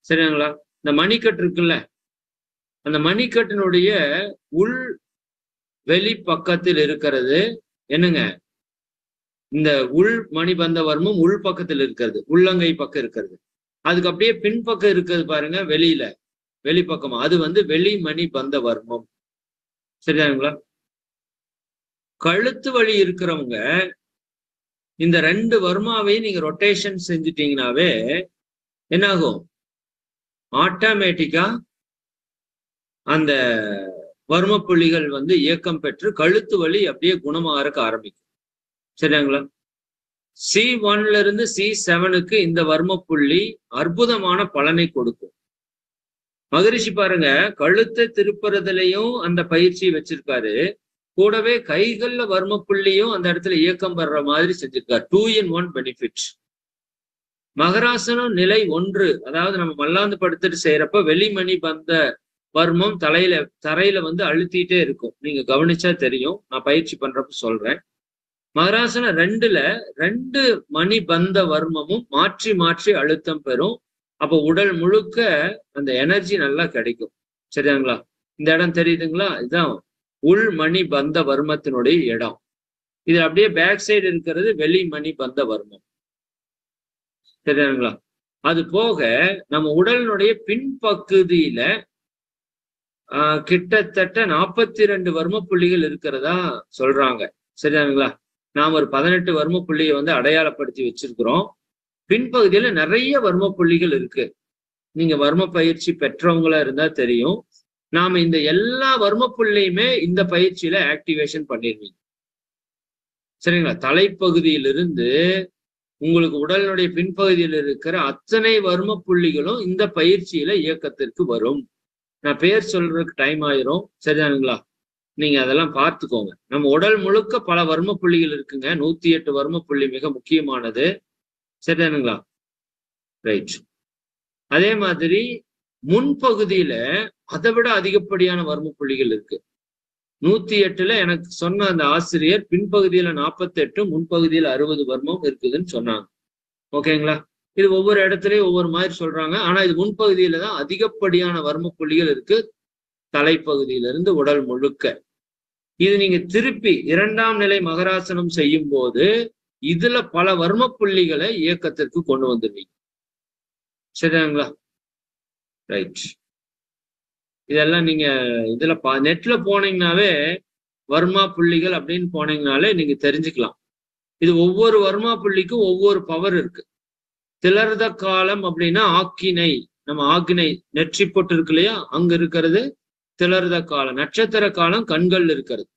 S1: சரிங்களா? இந்த மணிக்கட்டு இருக்குல்ல, அந்த மணிக்கட்டினுடைய உள் வெளி பக்கத்தில் இருக்கிறது என்னங்க? இந்த உள் மணிபந்த வர்மம் உள் பக்கத்தில் இருக்கிறது, உள்ளங்கை பக்கம் இருக்கிறது. அதுக்கு அப்படியே பின்பக்கம் இருக்கிறது பாருங்க, வெளிப்பக்கமா, அது வந்து வெளி மணி பந்த வர்மம். சரியாங்களா? கழுத்து வலி இருக்கிறவங்க இந்த 2 வர்மாவையும் நீங்க ரொட்டேஷன் செஞ்சுட்டீங்கன்னாவே என்ன ஆகும்? ஆட்டோமேட்டிக்கா அந்த வர்ம புள்ளிகள் வந்து இயக்கம் பெற்று கழுத்து வலி அப்படியே குணமாகறக்க ஆரம்பிக்கும். சரிங்களா? C1ல இருந்து C7க்கு இந்த வர்ம புள்ளி அற்புதமான பலனை கொடுக்கும். மகரிஷி பாருங்க, கழுத்தை திருப்புறதுலயும் அந்த பயிற்சியை வச்சிருக்காரு, கூடவே கைகள்ல வர்ம புள்ளியும் அந்த இடத்துல இயக்கம் வர்ற மாதிரி செஞ்சிருக்காரு. 2 in 1 பெனிஃபிட். மகராசனம் நிலை 1, அதாவது நம்ம மல்லாந்து படுத்துட்டு செய்யறப்ப வெளிமணி பந்த வர்மம் தரையில வந்து அழுத்திட்டே இருக்கும். நீங்க கவனிச்சா தெரியும், நான் பயிற்சி பண்றப்ப சொல்றேன். மகராசனம் 2ல 2 மணி பந்த வர்மமும் மாற்றி மாற்றி அழுத்தம் பெறும். அப்போ உடல் முழுக்க அந்த எனர்ஜி நல்லா கிடைக்கும். சரியாங்களா? இந்த இடம் தெரியுதுங்களா? இதுதான் உள் மணி பந்த வர்மத்தினுடைய இடம். இது அப்படியே பேக் சைடு இருக்கிறது வெளி மணி பந்த வர்மம். சரியாங்களா? அது போக நம்ம உடலினுடைய பின்பகுதியில கிட்டத்தட்ட 42 வர்ம புள்ளிகள் இருக்கிறதா சொல்றாங்க. சரியாங்களா? நாம் ஒரு 18 வர்ம புள்ளியை வந்து அடையாளப்படுத்தி வச்சிருக்கிறோம். பின்பகுதியில நிறைய வர்ம புள்ளிகள் இருக்கு. நீங்க வர்ம பயிற்சி பெற்றவங்களா இருந்தா தெரியும். நாம இந்த எல்லா வர்ம புள்ளியுமே இந்த பயிற்சியில ஆக்டிவேஷன் பண்ணிடுவீங்க. சரிங்களா? தலைப்பகுதியிலிருந்து உங்களுக்கு உடலினுடைய பின்பகுதியில் இருக்கிற அத்தனை வர்ம புள்ளிகளும் இந்த பயிற்சியில இயக்கத்திற்கு வரும். நான் பேர் சொல்றதுக்கு டைம் ஆயிரும். சரிதானுங்களா? நீங்க அதெல்லாம் பார்த்துக்கோங்க. நம்ம உடல் முழுக்க பல வர்ம புள்ளிகள் இருக்குங்க. 108 வர்ம புள்ளி மிக முக்கியமானது. சரிதானுங்களா? ரைட். அதே மாதிரி முன்பகுதியில அதை விட அதிகப்படியான வர்ம புள்ளிகள் இருக்கு. 108ல எனக்கு சொன்ன அந்த ஆசிரியர் பின்பகுதியில 48, முன்பகுதியில 60 வர்மம் இருக்குதுன்னு சொன்னாங்க. ஓகேங்களா? இது ஒவ்வொரு இடத்துலயும் ஒவ்வொரு மாதிரி சொல்றாங்க. ஆனா இது முன்பகுதியில தான் அதிகப்படியான வர்ம புள்ளிகள் இருக்கு, தலைப்பகுதியிலிருந்து உடல் முழுக்க. இது நீங்க திருப்பி 2ஆம் நிலை மகராசனம் செய்யும் போது இதுல பல வர்ம புள்ளிகளை இயக்கத்திற்கு கொண்டு வந்துருவீங்க. சரிங்களா? ரைட். இதெல்லாம் நீங்க இதுல நெட்ல போனீங்கன்னாவே வர்மா புள்ளிகள் அப்படின்னு போனீங்கனாலே நீங்க தெரிஞ்சுக்கலாம். இது ஒவ்வொரு வர்மா புள்ளிக்கும் ஒவ்வொரு பவர் இருக்கு. திலர்த காலம் அப்படின்னா ஆக்கினை, நம்ம ஆக்கினை நெற்றி போட்டு இருக்கு இல்லையா, அங்க இருக்கிறது திலர்த காலம். நட்சத்திர காலம் கண்கள் இருக்கிறது.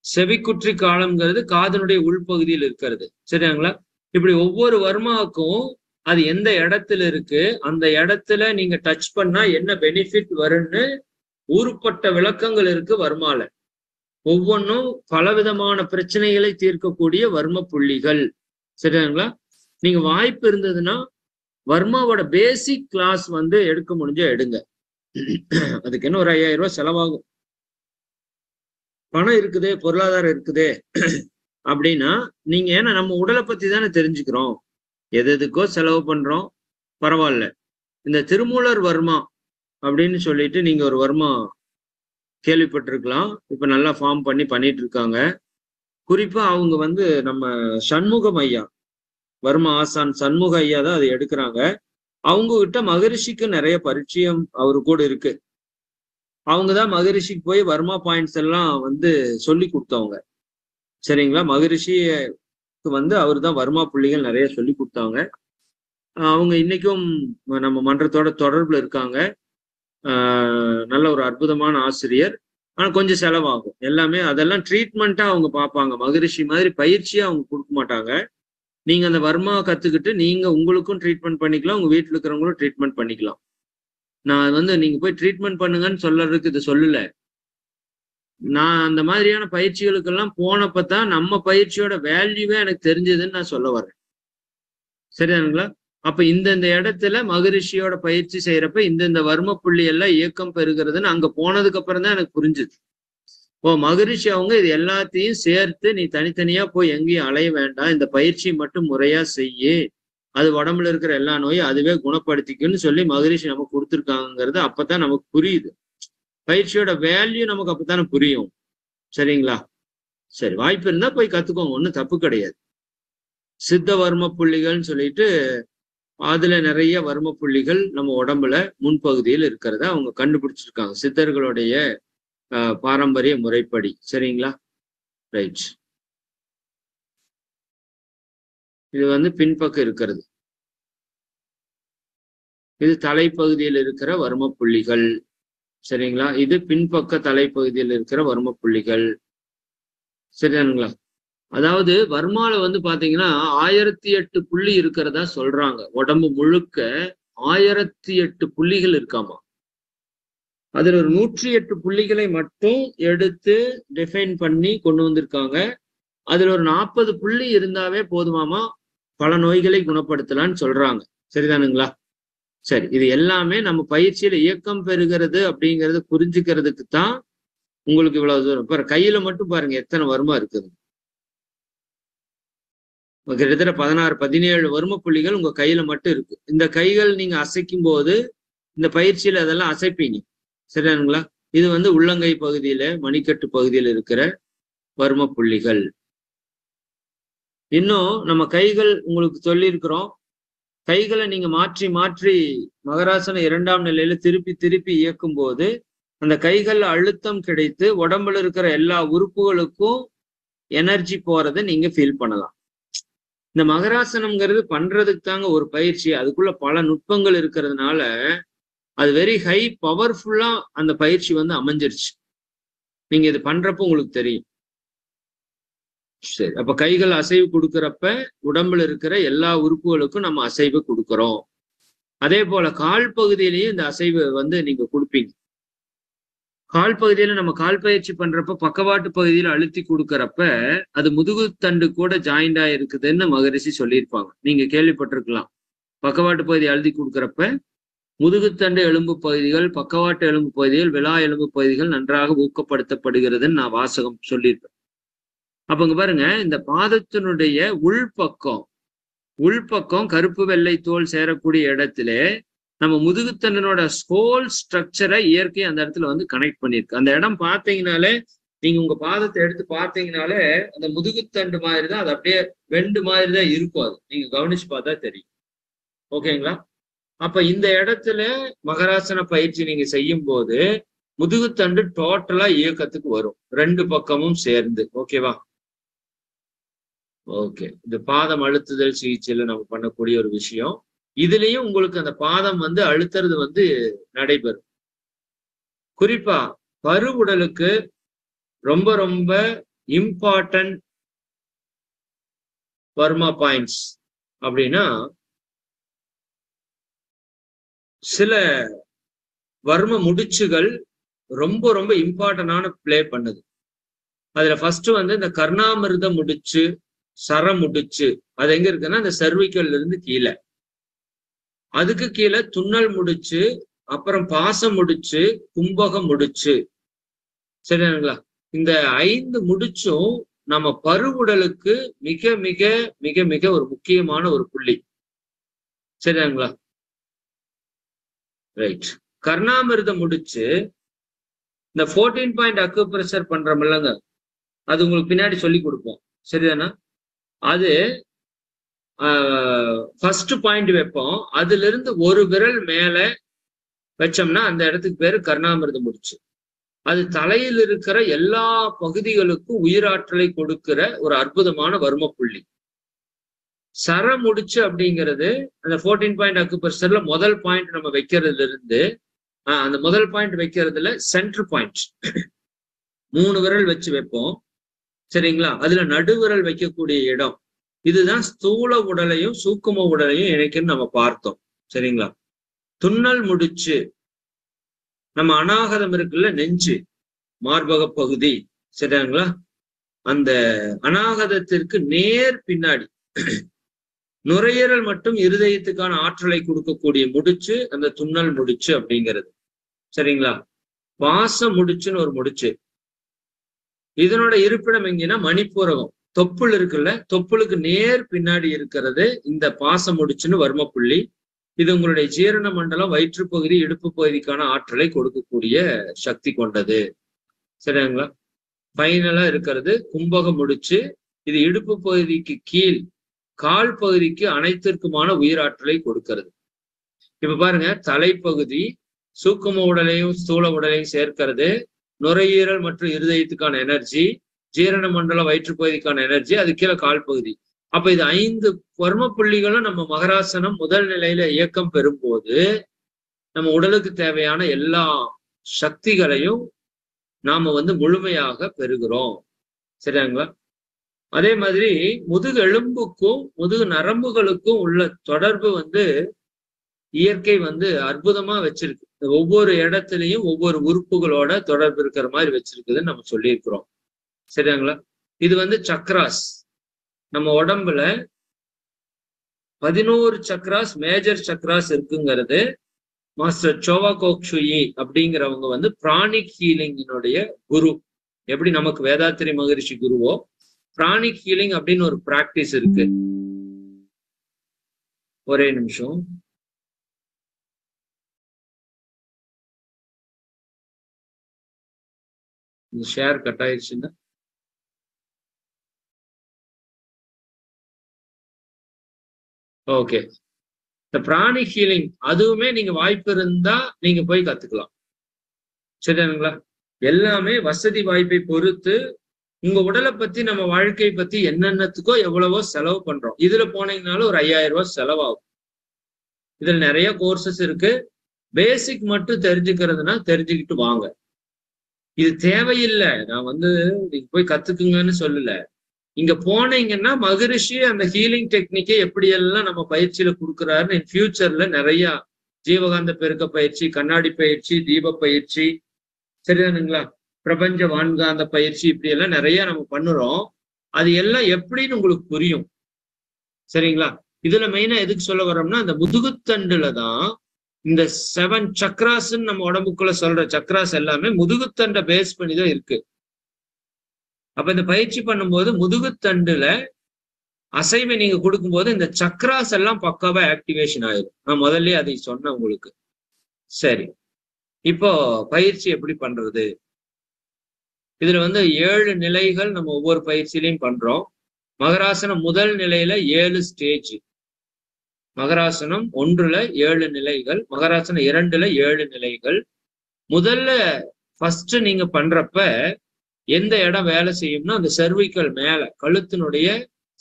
S1: செவிக்குற்றி காலம்ங்கிறது காதனுடைய உள்பகுதியில் இருக்கிறது. சரிங்களா? இப்படி ஒவ்வொரு வர்மாவுக்கும் அது எந்த இடத்துல இருக்கு, அந்த இடத்துல நீங்க டச் பண்ணா என்ன பெனிஃபிட் வரும்னு ஊறுப்பட்ட விளக்கங்கள் இருக்கு வர்மால. ஒவ்வொன்றும் பலவிதமான பிரச்சனைகளை தீர்க்கக்கூடிய வர்ம புள்ளிகள். சரிங்களா? நீங்க வாய்ப்பு இருந்ததுன்னா வர்மாவோட பேசிக் கிளாஸ் வந்து எடுக்க முடிஞ்சா எடுங்க. அதுக்கு என்ன ஒரு 5000 ரூபாய் செலவாகும். பணம் இருக்குதே, பொருளாதாரம் இருக்குதே அப்படின்னா நீங்க, ஏன்னா நம்ம உடலை பத்தி தானே தெரிஞ்சுக்கிறோம், எதுக்கோ செலவு பண்றோம், பரவாயில்ல. இந்த திருமூலர் வர்மா அப்படின்னு சொல்லிட்டு நீங்க ஒரு வர்மா கேள்விப்பட்டிருக்கலாம். இப்ப நல்லா ஃபார்ம் பண்ணிட்டு இருக்காங்க. குறிப்பா அவங்க வந்து நம்ம சண்முகம் ஐயா, வர்மா ஆசான் சண்முக ஐயா தான் அதை எடுக்கிறாங்க. அவங்க கிட்ட மகரிஷிக்கு நிறைய பரிச்சயம் அவரு கூட இருக்கு. அவங்கதான் மகரிஷிக்கு போய் வர்மா பாயிண்ட்ஸ் எல்லாம் வந்து சொல்லி கொடுத்தவங்க. சரிங்களா? மகரிஷிக்கு வந்து அவரு தான் வர்மா புள்ளிகள் நிறைய சொல்லி கொடுத்தாங்க. அவங்க இன்னைக்கும் நம்ம மன்றத்தோட தொடர்புல இருக்காங்க. நல்ல ஒரு அற்புதமான ஆசிரியர். ஆனா கொஞ்சம் செலவாகும். எல்லாமே அதெல்லாம் ட்ரீட்மெண்ட்டா அவங்க பார்ப்பாங்க. மகரிஷி மாதிரி பயிற்சியா அவங்க கொடுக்க மாட்டாங்க. நீங்க அந்த வர்மா கத்துக்கிட்டு நீங்க உங்களுக்கும் ட்ரீட்மெண்ட் பண்ணிக்கலாம், உங்க வீட்டுல இருக்கிறவங்களும் ட்ரீட்மெண்ட் பண்ணிக்கலாம். நான் வந்து நீங்க போய் ட்ரீட்மெண்ட் பண்ணுங்கன்னு சொல்லறதுக்கு இது சொல்லல. நான் அந்த மாதிரியான பயிற்சிகளுக்கெல்லாம் போனப்பதான் நம்ம பயிற்சியோட வேல்யூவே எனக்கு தெரிஞ்சதுன்னு நான் சொல்ல வரேன். சரிதானுங்களா? அப்ப இந்த இடத்துல மகரிஷியோட பயிற்சி செய்யறப்ப இந்த வர்ம புள்ளி எல்லாம் இயக்கம் பெறுகிறதுன்னு அங்க போனதுக்கு அப்புறம் தான் எனக்கு புரிஞ்சுது. ஓ, மகரிஷி அவங்க இது எல்லாத்தையும் சேர்த்து நீ தனித்தனியா போய் எங்கேயும் அலைய வேண்டாம், இந்த பயிற்சி மட்டும் முறையா செய்யு, அது உடம்புல இருக்கிற எல்லா நோயும் அதுவே குணப்படுத்திக்குன்னு சொல்லி மகரிஷி நமக்கு கொடுத்துருக்காங்கிறது அப்பதான் நமக்கு புரியுது. பயிற்சியோட வேல்யூ நமக்கு அப்பதானே புரியும். சரிங்களா? சரி, வாய்ப்பு இருந்தா போய் கத்துக்கோங்க, ஒன்றும் தப்பு கிடையாது. சித்த வர்ம புள்ளிகள்னு சொல்லிட்டு அதுல நிறைய வர்ம புள்ளிகள் நம்ம உடம்புல முன்பகுதியில் இருக்கிறத அவங்க கண்டுபிடிச்சிருக்காங்க சித்தர்களுடைய பாரம்பரிய முறைப்படி. சரிங்களா? ரைட். இது வந்து பின்பக்கம் இருக்கிறது. இது தலைப்பகுதியில் இருக்கிற வர்ம புள்ளிகள். சரிங்களா? இது பின்பக்க தலைப்பகுதியில் இருக்கிற வர்ம புள்ளிகள். சரிதானுங்களா? அதாவது வர்மால வந்து பாத்தீங்கன்னா 1008 புள்ளி இருக்கிறதா சொல்றாங்க. உடம்பு முழுக்க 1008 புள்ளிகள் இருக்காமா. அதுல ஒரு 108 புள்ளிகளை மட்டும் எடுத்து டிஃபைன் பண்ணி கொண்டு வந்திருக்காங்க. அதுல ஒரு 40 புள்ளி இருந்தாவே போதுமாமா பல நோய்களை குணப்படுத்தலான்னு சொல்றாங்க. சரிதானுங்களா? சரி, இது எல்லாமே நம்ம பயிற்சியில இயக்கம் பெறுகிறது அப்படிங்கறது புரிஞ்சுக்கிறதுக்கு தான் உங்களுக்கு இவ்வளவு தூரம். இப்ப கையில மட்டும் பாருங்க எத்தனை வர்மம் இருக்குது. கிட்டத்தட்ட 16-17 வர்ம புள்ளிகள் உங்க கையில மட்டும் இருக்கு. இந்த கைகள் நீங்க அசைக்கும் போது இந்த பயிற்சியில அதெல்லாம் அசைப்பீங்க. சரிதானுங்களா? இது வந்து உள்ளங்கை பகுதியில மணிக்கட்டு பகுதியில் இருக்கிற வர்ம புள்ளிகள். இன்னும் நம்ம கைகள் உங்களுக்கு சொல்லியிருக்கிறோம், கைகளை நீங்க மாற்றி மாற்றி மகராசன 2ஆம் நிலையில திருப்பி திருப்பி இயக்கும் போது அந்த கைகள் அழுத்தம் கிடைத்து உடம்புல இருக்கிற எல்லா உறுப்புகளுக்கும் எனர்ஜி போறதை நீங்க ஃபீல் பண்ணலாம். இந்த மகராசனம்ங்கிறது பண்றதுக்கு தாங்க ஒரு பயிற்சி. அதுக்குள்ள பல நுட்பங்கள் இருக்கிறதுனால அது வெரி ஹை பவர்ஃபுல்லா அந்த பயிற்சி வந்து அமைஞ்சிருச்சு. நீங்க இது பண்றப்ப உங்களுக்கு தெரியும். சரி, அப்ப கைகள் அசைவு கொடுக்கறப்ப உடம்புல இருக்கிற எல்லா உறுப்புகளுக்கும் நம்ம அசைவு கொடுக்கிறோம். அதே போல கால் பகுதியிலையும் இந்த அசைவு வந்து நீங்க கொடுப்பீங்க. கால் பகுதியில நம்ம கால் பயிற்சி பண்றப்ப பக்கவாட்டு பகுதியில அழுத்தி கொடுக்கறப்ப அது முதுகு தண்டு கூட ஜாயிண்ட் ஆயிருக்குதுன்னு மகரிஷி சொல்லியிருப்பாங்க. நீங்க கேள்விப்பட்டிருக்கலாம். பக்கவாட்டு பகுதி அழுத்தி கொடுக்கறப்ப முதுகுத்தண்டு எலும்பு பகுதிகள், பக்கவாட்டு எலும்பு பகுதிகள், விலா எலும்பு பகுதிகள் நன்றாக ஊக்கப்படுத்தப்படுகிறதுன்னு நான் வாசகம் சொல்லியிருப்பேன். அப்ப இங்க பாருங்க, இந்த பாதத்தினுடைய உள்பக்கம் கருப்பு வெள்ளை தோல் சேரக்கூடிய இடத்துல நம்ம முதுகுத்தண்டனோட ஸ்கோல் ஸ்ட்ரக்சரை இயற்கை அந்த இடத்துல வந்து கனெக்ட் பண்ணிருக்கு. அந்த இடம் பார்த்தீங்கன்னாலே, நீங்க உங்க பாதத்தை எடுத்து பார்த்தீங்கனாலே அந்த முதுகுத்தண்டு மாதிரி தான், அது அப்படியே வெண்டு மாதிரி தான் இருக்கும். அது நீங்க கவனிச்சு பார்த்தா தெரியும். ஓகேங்களா? அப்ப இந்த இடத்துல மகராசன பயிற்சி நீங்க செய்யும் போது முதுகுத்தண்டு டோட்டலா இயக்கத்துக்கு வரும், ரெண்டு பக்கமும் சேர்ந்து. ஓகேவா? ஓகே, இந்த பாதம் அழுத்துதல் சிகிச்சையில நம்ம பண்ணக்கூடிய ஒரு விஷயம். இதுலயும் உங்களுக்கு அந்த பாதம் வந்து அழுத்துறது வந்து நடைபெறும். குறிப்பா கருவுடலுக்கு ரொம்ப ரொம்ப இம்பார்ட்டன்ட் வர்மா பாயிண்ட்ஸ் அப்படின்னா சில வர்ம முடிச்சுகள் ரொம்ப ரொம்ப இம்பார்ட்டன்டான பிளே பண்ணுது. அதுல ஃபர்ஸ்ட் வந்து இந்த கர்ணாமிர்த முடிச்சு, சர முடிச்சு, அது எங்க இருக்குன்னா இந்த சர்விக்கல்ல இருந்து கீழே, அதுக்கு கீழே துண்ணல் முடிச்சு, அப்புறம் பாசம் முடிச்சு, கும்பகம் முடிச்சு. சரிங்களா? இந்த 5 முடிச்சும் நம்ம பருவுடலுக்கு மிக மிக மிக மிக ஒரு முக்கியமான ஒரு புள்ளி. சரிங்களா? ரைட். கர்ணாமிர்தம் முடிச்சு இந்த 14 பாயிண்ட் அக்குப்ரெஷர் பண்றோம்லங்க, அது உங்களுக்கு பின்னாடி சொல்லி கொடுப்போம். சரிதானா? அது ஃபர்ஸ்ட் பாயிண்ட் வைப்போம். அதுல இருந்து ஒரு விரல் மேல வச்சோம்னா அந்த இடத்துக்கு பேரு கர்ணாமிர்த முடிச்சு. அது தலையில் இருக்கிற எல்லா பகுதிகளுக்கும் உயிராற்றலை கொடுக்கிற ஒரு அற்புதமான வர்ம புள்ளி. சர முடிச்சு அப்படிங்கிறது அந்த 14 பாயிண்ட் அக்குப்ரெஷர்ல முதல் பாயிண்ட் நம்ம வைக்கிறதுல இருந்து அந்த முதல் பாயிண்ட் வைக்கிறதுல சென்டர் பாயிண்ட். 3 விரல் வச்சு வைப்போம். சரிங்களா? அதுல நடுவிரல் வைக்கக்கூடிய இடம் இதுதான் ஸ்தூல உடலையும் சூக்கும உடலையும் இணைக்குன்னு நம்ம பார்த்தோம். சரிங்களா? துன்னல் முடிச்சு நம்ம அநாகதம் இருக்குல்ல, நெஞ்சு மார்பக பகுதி, சரிங்களா? அந்த அநாகதத்திற்கு நேர் பின்னாடி நுரையீரல் மற்றும் இருதயத்துக்கான ஆற்றலை கொடுக்கக்கூடிய முடிச்சு அந்த துன்னல் முடிச்சு அப்படிங்கிறது. சரிங்களா? பாச முடிச்சுன்னு ஒரு முடிச்சு. இதனோட இருப்பிடம் எங்கன்னா மணிப்பூரகம், தொப்புள் இருக்குல்ல, தொப்புளுக்கு நேர் பின்னாடி இருக்கிறது இந்த பாச முடிச்சுன்னு வர்ம புள்ளி. இது உங்களுடைய ஜீரண மண்டலம், வயிற்றுப்பகுதி, இடுப்பு பகுதிக்கான ஆற்றலை கொடுக்கக்கூடிய சக்தி கொண்டது. சரிங்களா? ஃபைனலா இருக்கிறது கும்பக முடிச்சு. இது இடுப்பு பகுதிக்கு கீழ் கால் பகுதிக்கு அனைத்திற்குமான உயிராற்றலை கொடுக்கிறது. இப்ப பாருங்க, தலைப்பகுதி சூக்கும உடலையும் ஸ்தூல உடலையும் சேர்க்கிறது, நுரையீரல் மற்றும் இருதயத்துக்கான எனர்ஜி, ஜீரண மண்டலம், வயிற்றுப்பகுதிக்கான எனர்ஜி, அது கீழே கால் பகுதி. அப்ப இது 5 வர்ம புள்ளிகளும் நம்ம மகராசனம் முதல் நிலையில இயக்கம் பெறும்போது நம்ம உடலுக்கு தேவையான எல்லா சக்திகளையும் நாம முழுமையாக பெறுகிறோம். சரிங்களா? அதே மாதிரி முதுகு எலும்புக்கும் முதுகு நரம்புகளுக்கும் உள்ள தொடர்பு இயற்கை அற்புதமா வச்சிருக்கு. ஒவ்வொரு இடத்துலயும் ஒவ்வொரு உறுப்புகளோட தொடர்பு இருக்கிற மாதிரி வச்சிருக்குதுன்னு நம்ம சொல்லியிருக்கிறோம். சரிங்களா? இது சக்ராஸ். நம்ம உடம்புல 11 சக்ராஸ், மேஜர் சக்ராஸ் இருக்குங்கிறது மாஸ்டர் சோவா கோக்ஷுயி அப்படிங்கிறவங்க பிராணிக் ஹீலிங்கினுடைய குரு. எப்படி நமக்கு வேதாத்திரி மகரிஷி குருவோ, பிராணிக் ஹீலிங் அப்படின்னு ஒரு பிராக்டிஸ் இருக்கு. ஒரே நிமிஷம். ஷேர் கட் ஆயிடுச்சுன்னா ஓகே. இந்த பிராணி ஹீலிங் அதுவுமே நீங்க வாய்ப்பு இருந்தா நீங்க போய் கத்துக்கலாம். சரிங்களா? எல்லாமே வசதி வாய்ப்பை பொறுத்து உங்க உடலை பத்தி, நம்ம வாழ்க்கை பத்தி என்னென்னத்துக்கோ எவ்வளவோ செலவு பண்றோம். இதுல போனீங்கனாலும் ஒரு 5000 ரூபாய் செலவாகும். இதுல நிறைய கோர்சஸ் இருக்கு. பேசிக் மட்டும் தெரிஞ்சுக்கிறதுனா தெரிஞ்சுக்கிட்டு வாங்க. இது தேவையில்லை, நான் நீங்க போய் கத்துக்குங்கன்னு சொல்லல. இங்க போனீங்கன்னா மகரிஷி அந்த ஹீலிங் டெக்னிக்கை எப்படியெல்லாம் நம்ம பயிற்சியில கொடுக்குறாருன்னு ஃபியூச்சர்ல நிறைய ஜீவகாந்த பெருக்க பயிற்சி, கண்ணாடி பயிற்சி, தீப பயிற்சி, சரிதானுங்களா, பிரபஞ்ச வான்காந்த பயிற்சி, இப்படி எல்லாம் நிறைய நம்ம பண்ணுறோம். அது எல்லாம் எப்படின்னு உங்களுக்கு புரியும். சரிங்களா? இதுல மெயினா எதுக்கு சொல்ல வரோம்னா, அந்த முதுகுத்தண்டுல தான் இந்த 7 சக்ராஸ்ன்னு நம்ம உடம்புக்குள்ள சொல்ற சக்ராஸ் எல்லாமே முதுகுத்தண்டை பேஸ் பண்ணி தான் இருக்கு. அப்ப இந்த பயிற்சி பண்ணும்போது முதுகுத்தண்டுல அசைவை நீங்க கொடுக்கும்போது இந்த சக்ராஸ் எல்லாம் பக்காவா ஆக்டிவேஷன் ஆயிடும். நான் முதல்ல அதை சொன்னேன் உங்களுக்கு. சரி, இப்போ பயிற்சி எப்படி பண்றது? இதுல 7 நிலைகள் நம்ம ஒவ்வொரு பயிற்சியிலையும் பண்றோம். மகராசனம் முதல் நிலையில 7 ஸ்டேஜ், மகராசனம் 1ல 7 நிலைகள், மகராசனம் 2ல 7 நிலைகள். முதல்ல ஃபர்ஸ்ட் நீங்க பண்றப்ப எந்த இடம் வேலை செய்யும்னா அந்த செர்விக்கல் மேல, கழுத்தினுடைய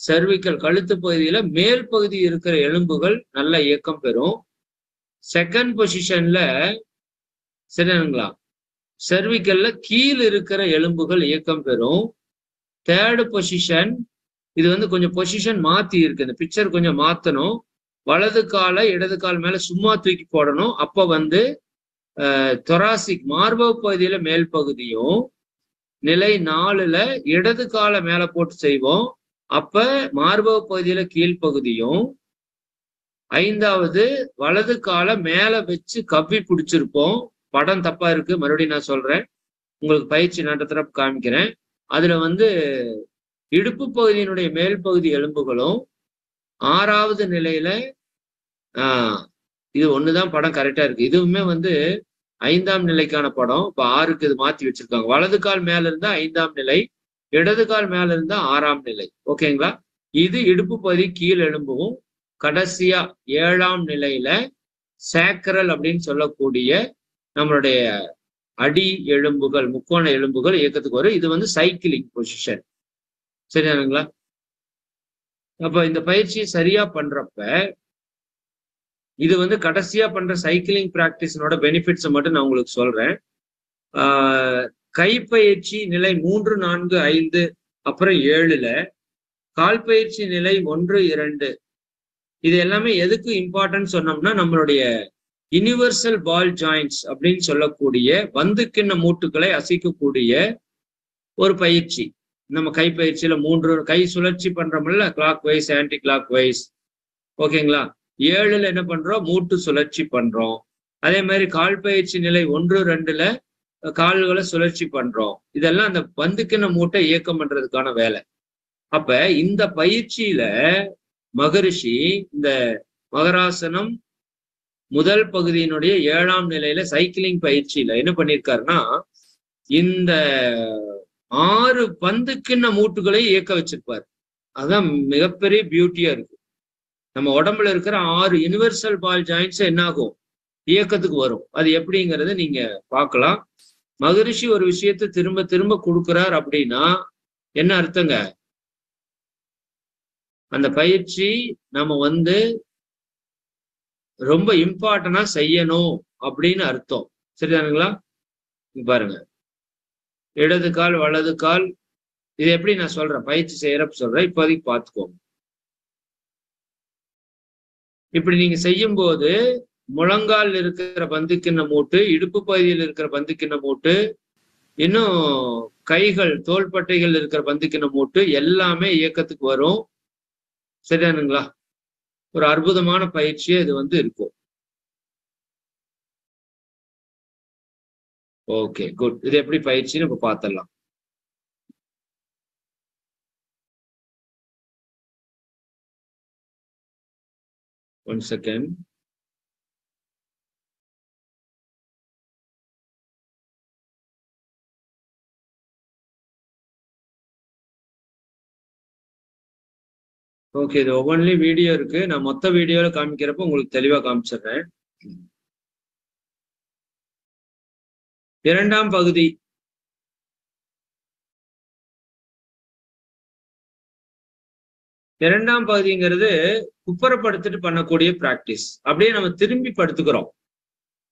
S1: செர்விக்கல் கழுத்து பகுதியில மேல் பகுதி இருக்கிற எலும்புகள் நல்ல இயக்கம் பெறும். செகண்ட் பொசிஷன்ல, சரிங்களா, செர்விக்கல்ல கீழ் இருக்கிற எலும்புகள் இயக்கம் பெறும். தேர்டு பொசிஷன், இது கொஞ்சம் பொசிஷன் மாத்தி இருக்கு, இந்த பிக்சர் கொஞ்சம் மாத்தணும். வலது காலை இடது கால் மேல சும்மா தூக்கி போடணும். அப்ப தொராசிக் மார்பக பகுதியில மேல் பகுதியும், நிலை 4ல இடது காலை மேல போட்டு செய்வோம். அப்ப மார்பக பகுதியில கீழ்ப்பகுதியும், 5வது வலது காலை மேல வச்சு கவ்வி பிடிச்சிருப்போம். படம் தப்பா இருக்கு, மறுபடியும் நான் சொல்றேன், உங்களுக்கு பயிற்சி நடத்துறப்ப காமிக்கிறேன். அதுல இடுப்பு பகுதியினுடைய மேல் பகுதி எலும்புகளும், 6வது நிலையில இது ஒண்ணுதான் படம் கரெக்டா இருக்கு. இதுவுமே 5ஆம் நிலைக்கான படம். இப்ப 6க்கு இது மாத்தி வச்சிருக்காங்க. வலது கால் மேல இருந்தா 5ஆம் நிலை, இடது கால் மேல இருந்தா 6ஆம் நிலை. ஓகேங்களா? இது இடுப்பு பகுதி கீழ் எலும்பும். கடைசியா 7ஆம் நிலையில சேக்கரல் அப்படின்னு சொல்லக்கூடிய நம்மளுடைய அடி எலும்புகள், முக்கோண எலும்புகள் இயக்கத்துக்கு வரும். இது சைக்கிளிங் பொசிஷன். சரியானுங்களா? அப்ப இந்த பயிற்சியை சரியா பண்றப்ப, இது கடைசியா பண்ற சைக்கிளிங் பிராக்டிஸனோட பெனிஃபிட்ஸை மட்டும் நான் உங்களுக்கு சொல்றேன். கைப்பயிற்சி நிலை 3, 4, 5 அப்புறம் 7ல கால் பயிற்சி நிலை 1, 2 இது எல்லாமே எதுக்கு இம்பார்ட்டன்ட் சொன்னோம்னா நம்மளுடைய யுனிவர்சல் பால் ஜாயிண்ட்ஸ் அப்படின்னு சொல்லக்கூடிய பந்துக்கிண்ண மூட்டுகளை அசைக்கக்கூடிய ஒரு பயிற்சி. நம்ம கைப்பயிற்சியில 3 கை சுழற்சி பண்றோம்ல, clockwise anticlockwise. ஓகேங்களா? 7ல என்ன பண்றோம்? மூட்டு சுழற்சி பண்றோம். அதே மாதிரி கால் பயிற்சி நிலை 1, 2ல கால்களை சுழற்சி பண்றோம். இதெல்லாம் அந்த பந்துக்கிண்ண மூட்டை இயக்கம் பண்றதுக்கான வேலை. அப்ப இந்த பயிற்சியில மகரிஷி இந்த மகராசனம் முதல் பகுதியினுடைய 7ஆம் நிலையில சைக்கிளிங் பயிற்சியில என்ன பண்ணிருக்காருன்னா இந்த 6 பந்துக்கிண்ண மூட்டுகளை இயக்க வச்சிருப்பாரு. அதுதான் மிகப்பெரிய பியூட்டியா இருக்கு. நம்ம உடம்புல இருக்கிற 6 யுனிவர்சல் பால் ஜாயிண்ட்ஸ் என்ன ஆகும்? இயக்கத்துக்கு வரும். அது எப்படிங்கிறத நீங்க பார்க்கலாம். மகரிஷி ஒரு விஷயத்தை திரும்ப திரும்ப கொடுக்கிறார் அப்படின்னா என்ன அர்த்தங்க? அந்த பயிற்சி நம்ம ரொம்ப இம்பார்ட்டன்டா செய்யணும் அப்படின்னு அர்த்தம். சரிதானுங்களா? பாருங்க, இடது கால் வலது கால், இது எப்படி நான் சொல்றேன், பயிற்சி செய்யறப்ப சொல்றேன், இப்போதைக்கு பார்த்துக்கோங்க. இப்படி நீங்க செய்யும் போது முழங்கால் இருக்கிற பந்துக்கிண்ண மூட்டு, இடுப்பு பகுதியில் இருக்கிற பந்துக்கிண்ண மூட்டு, இன்னும் கைகள் தோள்பட்டைகள் இருக்கிற பந்துக்கிண்ண மூட்டு எல்லாமே இயக்கத்துக்கு வரும். சரிதானுங்களா? ஒரு அற்புதமான பயிற்சியே இது இருக்கும். Okay, good. இது எப்படி பயிற்சின்னு இப்ப பார்த்துடலாம். One second. ஓகே, இது ஒவ்வொன்றிலையும் வீடியோ இருக்கு. நான் மொத்த வீடியோல காமிக்கிறப்ப உங்களுக்கு தெளிவா காமிச்சிடுறேன். 2ஆம் பகுதி. இரண்டாம் பகுதிங்கிறது குப்புறப்படுத்திட்டு பண்ணக்கூடிய பிராக்டிஸ். அப்படியே நம்ம திரும்பி படுத்துக்கிறோம்.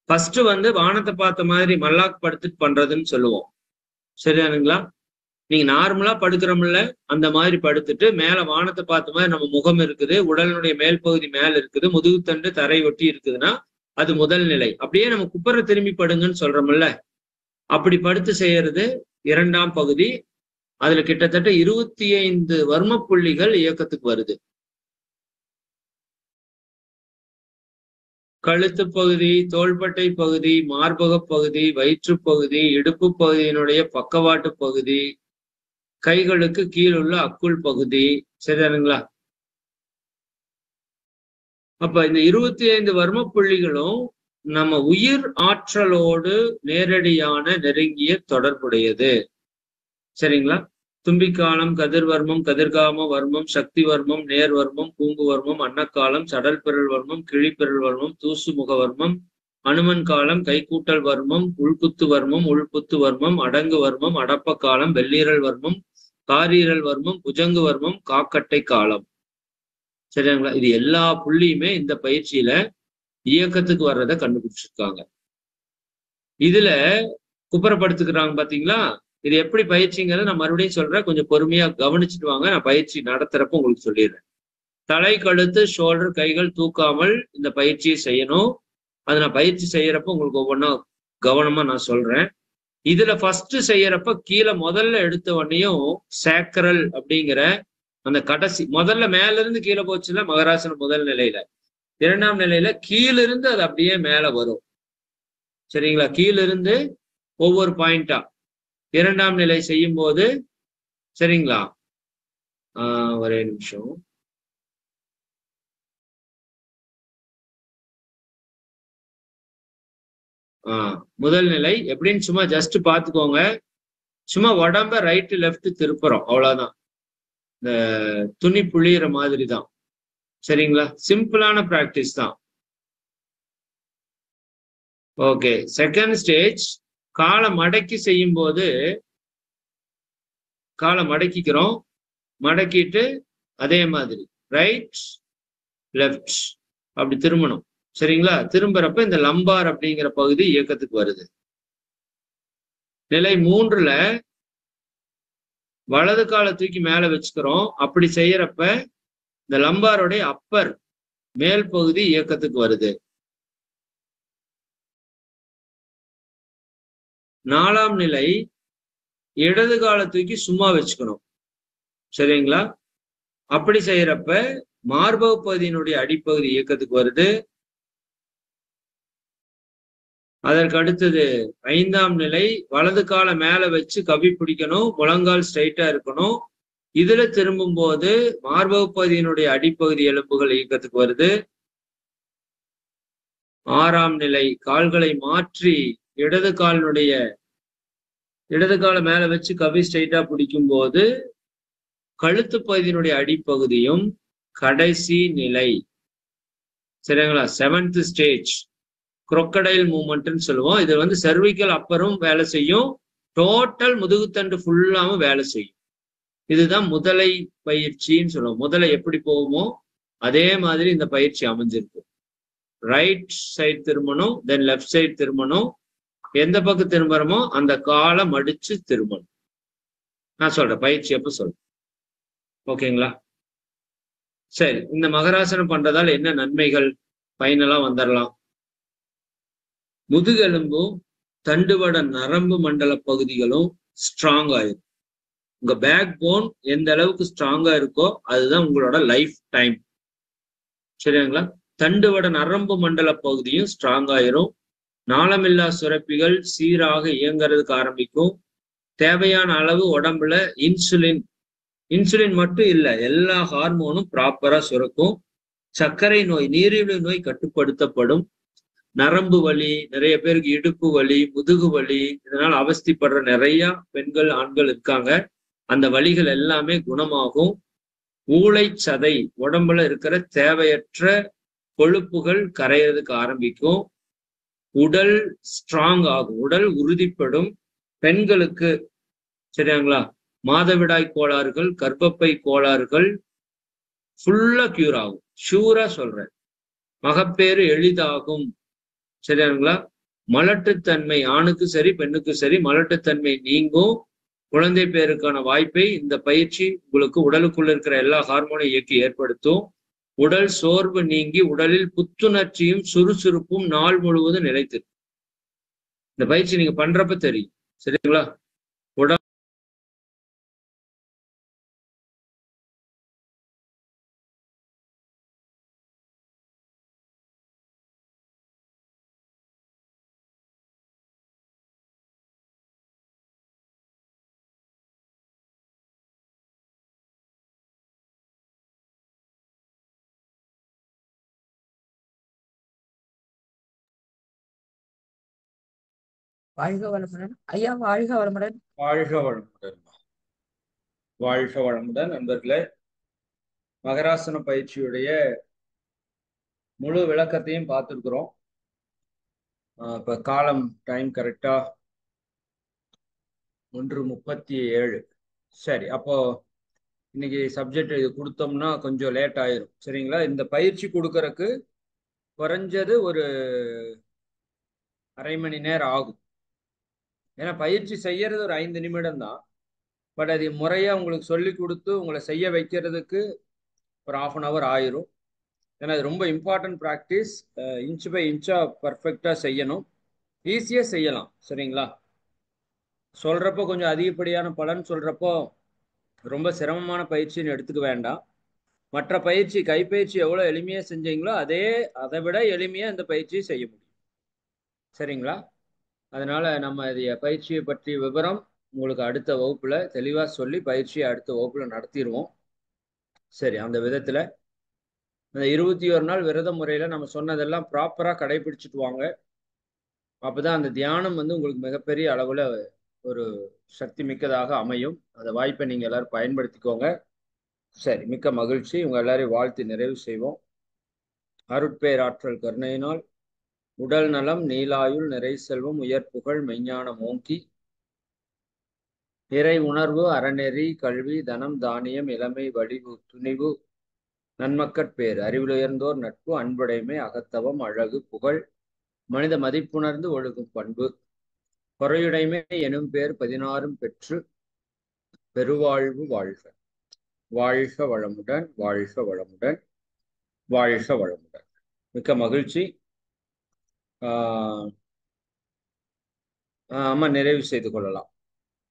S1: ஃபர்ஸ்ட் வானத்தை பார்த்த மாதிரி மல்லாக்கு படுத்துட்டு பண்றதுன்னு சொல்லுவோம். சரியானுங்களா? நீங்க நார்மலா படுக்கிறோம்ல, அந்த மாதிரி படுத்துட்டு மேல வானத்தை பார்த்த மாதிரி நம்ம முகம் இருக்குது, உடலினுடைய மேல் பகுதி மேல இருக்குது, முதுகுத்தண்டு தரை ஒட்டி இருக்குதுன்னா அது முதல் நிலை. அப்படியே நம்ம குப்புற திரும்பி படுங்கன்னு சொல்றோம்ல, அப்படி படுத்து செய்யறது 2ஆம் பகுதி. அதுல கிட்டத்தட்ட 25 வர்ம புள்ளிகள் இயக்கத்துக்கு வருது. கழுத்து பகுதி, தோள்பட்டை பகுதி, மார்பக பகுதி, வயிற்று பகுதி, இடுப்பு பகுதியினுடைய பக்கவாட்டு பகுதி, கைகளுக்கு கீழுள்ள அக்குள் பகுதி. சரிதானுங்களா? அப்ப இந்த 25 வர்ம புள்ளிகளும் நம்ம உயிர் ஆற்றலோடு நேரடியான நெருங்கிய தொடர்புடையது. சரிங்களா? தும்பிக்காலம், கதிர்வர்மம், கதிர்காம வர்மம், சக்தி வர்மம், நேர்வர்மம், பூங்கு வர்மம், அன்னக்காலம், சடல் பெருள் வர்மம், கிழிப்பெருள் வர்மம், தூசு முக வர்மம், அனுமன் காலம், கைக்கூட்டல் வர்மம், உள்குத்து வர்மம், உள்புத்து வர்மம், அடங்கு வர்மம், அடப்ப காலம், வெள்ளீரல் வர்மம், காரீரல் வர்மம், புஜங்கு வர்மம், காக்கட்டை காலம். சரிங்களா? இது எல்லா புள்ளியுமே இந்த பயிற்சியில இயக்கத்துக்கு வர்றதை கண்டுபிடிச்சிருக்காங்க. இதுல குப்புறப்படுத்துக்கிறாங்க பாத்தீங்களா? இது எப்படி பயிற்சிங்கிறத நான் மறுபடியும் சொல்றேன், கொஞ்சம் பொறுமையா கவனிச்சுட்டு வாங்க. நான் பயிற்சி நடத்துறப்ப உங்களுக்கு சொல்லிடுறேன். தலை, கழுத்து, ஷோல்டர், கைகள் தூக்காமல் இந்த பயிற்சியை செய்யணும். அதை நான் பயிற்சி செய்யறப்ப உங்களுக்கு ஒவ்வொன்றா கவனமா நான் சொல்றேன். இதுல ஃபர்ஸ்ட் செய்யறப்ப கீழே முதல்ல எடுத்த உடனேயும் சேக்கரல் அப்படிங்கிற அந்த கடைசி முதல்ல மேல இருந்து கீழே போச்சுல மகராசனம் முதல் நிலையில, 2ஆம் நிலையில கீழிருந்து அது அப்படியே மேல வரும். சரிங்களா? கீழிருந்து ஒவ்வொரு பாயிண்டா 2ஆம் நிலை செய்யும் போது, சரிங்களா? ஒரே நிமிஷம். முதல் நிலை எப்படின்னு சும்மா ஜஸ்ட் பாத்துக்கோங்க. சும்மா உடம்ப ரைட்டு லெஃப்ட் திருப்புறோம், அவ்வளவுதான். இந்த துணி புளியிற மாதிரி தான். சரிங்களா? சிம்பிளான பிராக்டிஸ் தான். ஓகே, செகண்ட் ஸ்டேஜ் காலை மடக்கி செய்யும் போது காலை மடக்கிக்கிறோம். மடக்கிட்டு அதே மாதிரி ரைட் லெஃப்ட் அப்படி திரும்பணும். சரிங்களா? திரும்புறப்ப இந்த லம்பார் அப்படிங்கிற பகுதி இயக்கத்துக்கு வருது. நிலை 3ல வலது காலை தூக்கி மேல வச்சுக்கிறோம். அப்படி செய்யறப்ப இந்த லம்பாரோடைய அப்பர் மேல் பகுதி இயக்கத்துக்கு வருது. 4ஆம் நிலை இடது காலை தூக்கி சும்மா வச்சுக்கணும். சரிங்களா? அப்படி செய்யறப்ப மார்பக பகுதியினுடைய அடிப்பகுதி இயக்கத்துக்கு வருது. அதற்கு அடுத்தது 5ஆம் நிலை வலது காலை மேல வச்சு கவி பிடிக்கணும். முழங்கால் ஸ்ட்ரைட்டா இருக்கணும். இதுல திரும்பும் போது மார்பக பகுதியினுடைய அடிப்பகுதி எலும்புகள் இயக்கத்துக்கு வருது. 6ஆம் நிலை கால்களை மாற்றி இடது காலை மேல வச்சு கவி ஸ்ட்ரைட்டா பிடிக்கும் போது கழுத்து பகுதியினுடைய அடிப்பகுதியும் கடைசி நிலை. சரிங்களா? 7th ஸ்டேஜ் crocodile மூவ்மெண்ட்னு சொல்லுவோம். இது வந்து cervical அப்பரும் வேலை செய்யும். டோட்டல் முதுகுத்தண்டு ஃபுல்லாவும் வேலை செய்யும். இதுதான் முதலை பயிற்சின்னு சொல்லுவோம். முதலை எப்படி போகுமோ அதே மாதிரி இந்த பயிற்சி அமைஞ்சிருக்கு. ரைட் சைடு திரும்பணும், தென் லெஃப்ட் சைடு திரும்பணும். எந்த பக்கம் திரும்புறோமோ அந்த காலை மடிச்சு திரும்பணும். நான் சொல்றேன் பயிற்சி எப்ப சொல்றேன். ஓகேங்களா? சரி, இந்த மகராசனம் பண்றதால என்ன நன்மைகள்? ஃபைனலா வந்துடலாம். முதுகெலும்பும் தண்டுவட நரம்பு மண்டல பகுதிகளும் ஸ்ட்ராங் ஆயிரும். உங்க பேக் போன் எந்த அளவுக்கு ஸ்ட்ராங்கா இருக்கோ அதுதான் உங்களோட லைஃப் டைம். சரிங்களா? தண்டுவட நரம்பு மண்டல பகுதியும் ஸ்ட்ராங் ஆயிரும். நாளமில்லா சுரப்பிகள் சீராக இயங்குறதுக்கு ஆரம்பிக்கும். தேவையான அளவு உடம்புல இன்சுலின் மட்டும் இல்ல, எல்லா ஹார்மோனும் ப்ராப்பரா சுரக்கும். சர்க்கரை நோய், நீரிழிவு நோய் கட்டுப்படுத்தப்படும். நரம்பு வலி, நிறைய பேருக்கு இடுப்பு வலி, முதுகு வலி, இதனால அவஸ்திப்படுற நிறைய பெண்கள் ஆண்கள் இருக்காங்க. அந்த வலிகள் எல்லாமே குணமாகும். ஊளை சதை, உடம்புல இருக்கிற தேவையற்ற கொழுப்புகள் கரையிறதுக்கு ஆரம்பிக்கும். உடல் ஸ்ட்ராங் ஆகும், உடல் உறுதிப்படும். பெண்களுக்கு சரிங்களா மாதவிடாய் கோளாறுகள், கர்ப்பப்பை கோளாறுகள் ஃபுல்லா கியூர் ஆகும். ஷூரா சொல்றேன். மகப்பேறு எளிதாகும். சரிங்களா? மலட்டுத்தன்மை, ஆணுக்கு சரி பெண்ணுக்கு சரி, மலட்டுத்தன்மை நீங்கும். குழந்தை பேருக்கான வாய்ப்பை இந்த பயிற்சி உங்களுக்கு உடலுக்குள்ள இருக்கிற எல்லா ஹார்மோனை இயக்கி ஏற்படுத்தும். உடல் சோர்வு நீங்கி உடலில் புத்துணர்ச்சியும் சுறுசுறுப்பும் நாள் முழுவதும் நிலைத்திருக்கும். இந்த பயிற்சி நீங்க பண்றப்ப தெரியும். சரிங்களா? உடல்
S2: வாழ்க வளமுடன் ஐயா, வாழ்க வளமுடன்.
S1: வாழ்க வளமுடன். வாழ்க வளமுடன் நண்பர்களே. மகராசன பயிற்சியுடைய முழு விளக்கத்தையும் பார்த்துருக்குறோம். இப்ப காலம் டைம் கரெக்டா 1:37. சரி, அப்போ இன்னைக்கு சப்ஜெக்ட் இது கொடுத்தோம்னா கொஞ்சம் லேட் ஆயிரும். சரிங்களா? இந்த பயிற்சி கொடுக்கறதுக்கு குறைஞ்சது ஒரு அரை மணி நேரம் ஆகும். ஏன்னா பயிற்சி செய்யறது ஒரு 5 நிமிடம் தான். பட் அது முறையா உங்களுக்கு சொல்லி கொடுத்து உங்களை செய்ய வைக்கிறதுக்கு ஒரு 1/2 hour ஆயிரும். ஏன்னா அது ரொம்ப இம்பார்ட்டன்ட் ப்ராக்டிஸ். இன்ச் பை இன்ச்சா பர்ஃபெக்டா செய்யணும். ஈஸியா செய்யலாம். சரிங்களா? சொல்றப்போ கொஞ்சம் அதிகப்படியான பலன் சொல்றப்போ ரொம்ப சிரமமான பயிற்சின்னு எடுத்துக்க வேண்டாம். மற்ற பயிற்சி, கைப்பயிற்சி எவ்வளோ எளிமையா செஞ்சீங்களோ அதை விட எளிமையா இந்த பயிற்சியை செய்ய முடியும். சரிங்களா? அதனால நம்ம இதைய பயிற்சியை பற்றி விவரம் உங்களுக்கு அடுத்த வகுப்புல தெளிவா சொல்லி பயிற்சியை அடுத்த வகுப்புல நடத்திடுவோம். சரி, அந்த விதத்துல அந்த 21 நாள் விரத முறையில நம்ம சொன்னதெல்லாம் ப்ராப்பரா கடைபிடிச்சிட்டு வாங்க. அப்பதான் அந்த தியானம் வந்து உங்களுக்கு மிகப்பெரிய அளவுல ஒரு சக்தி மிக்கதாக அமையும். அந்த வாய்ப்பை நீங்க எல்லாரும் பயன்படுத்திக்கோங்க. சரி, மிக்க மகிழ்ச்சி. உங்க எல்லாரையும் வாழ்த்து நிறைவு செய்வோம். அருட்பேராற்றல் கருணையினால் உடல் நலம், நீலாயுள், நிறை செல்வம், உயர் புகழ், மெஞ்ஞானம் ஓங்கி இறை உணர்வு, அறநெறி, கல்வி, தனம், தானியம், இளமை, வடிவு, துணிவு, நன்மக்கட்பேறு, அறிவிலுயர்ந்தோர் நட்பு, அன்புடைமை, அகத்தவம், அழகு, புகழ், மனித மதிப்புணர்ந்து ஒழுகும் பண்பு, பொறையுடைமை எனும் பேர் 16 பெற்று பெருவாழ்வு வாழ்க. வாழ்க வளமுடன், வாழ்க வளமுடன், வாழ்க வளமுடன். மிக்க மகிழ்ச்சி. ஆமா, நிறைவு செய்து கொள்ளலாம்.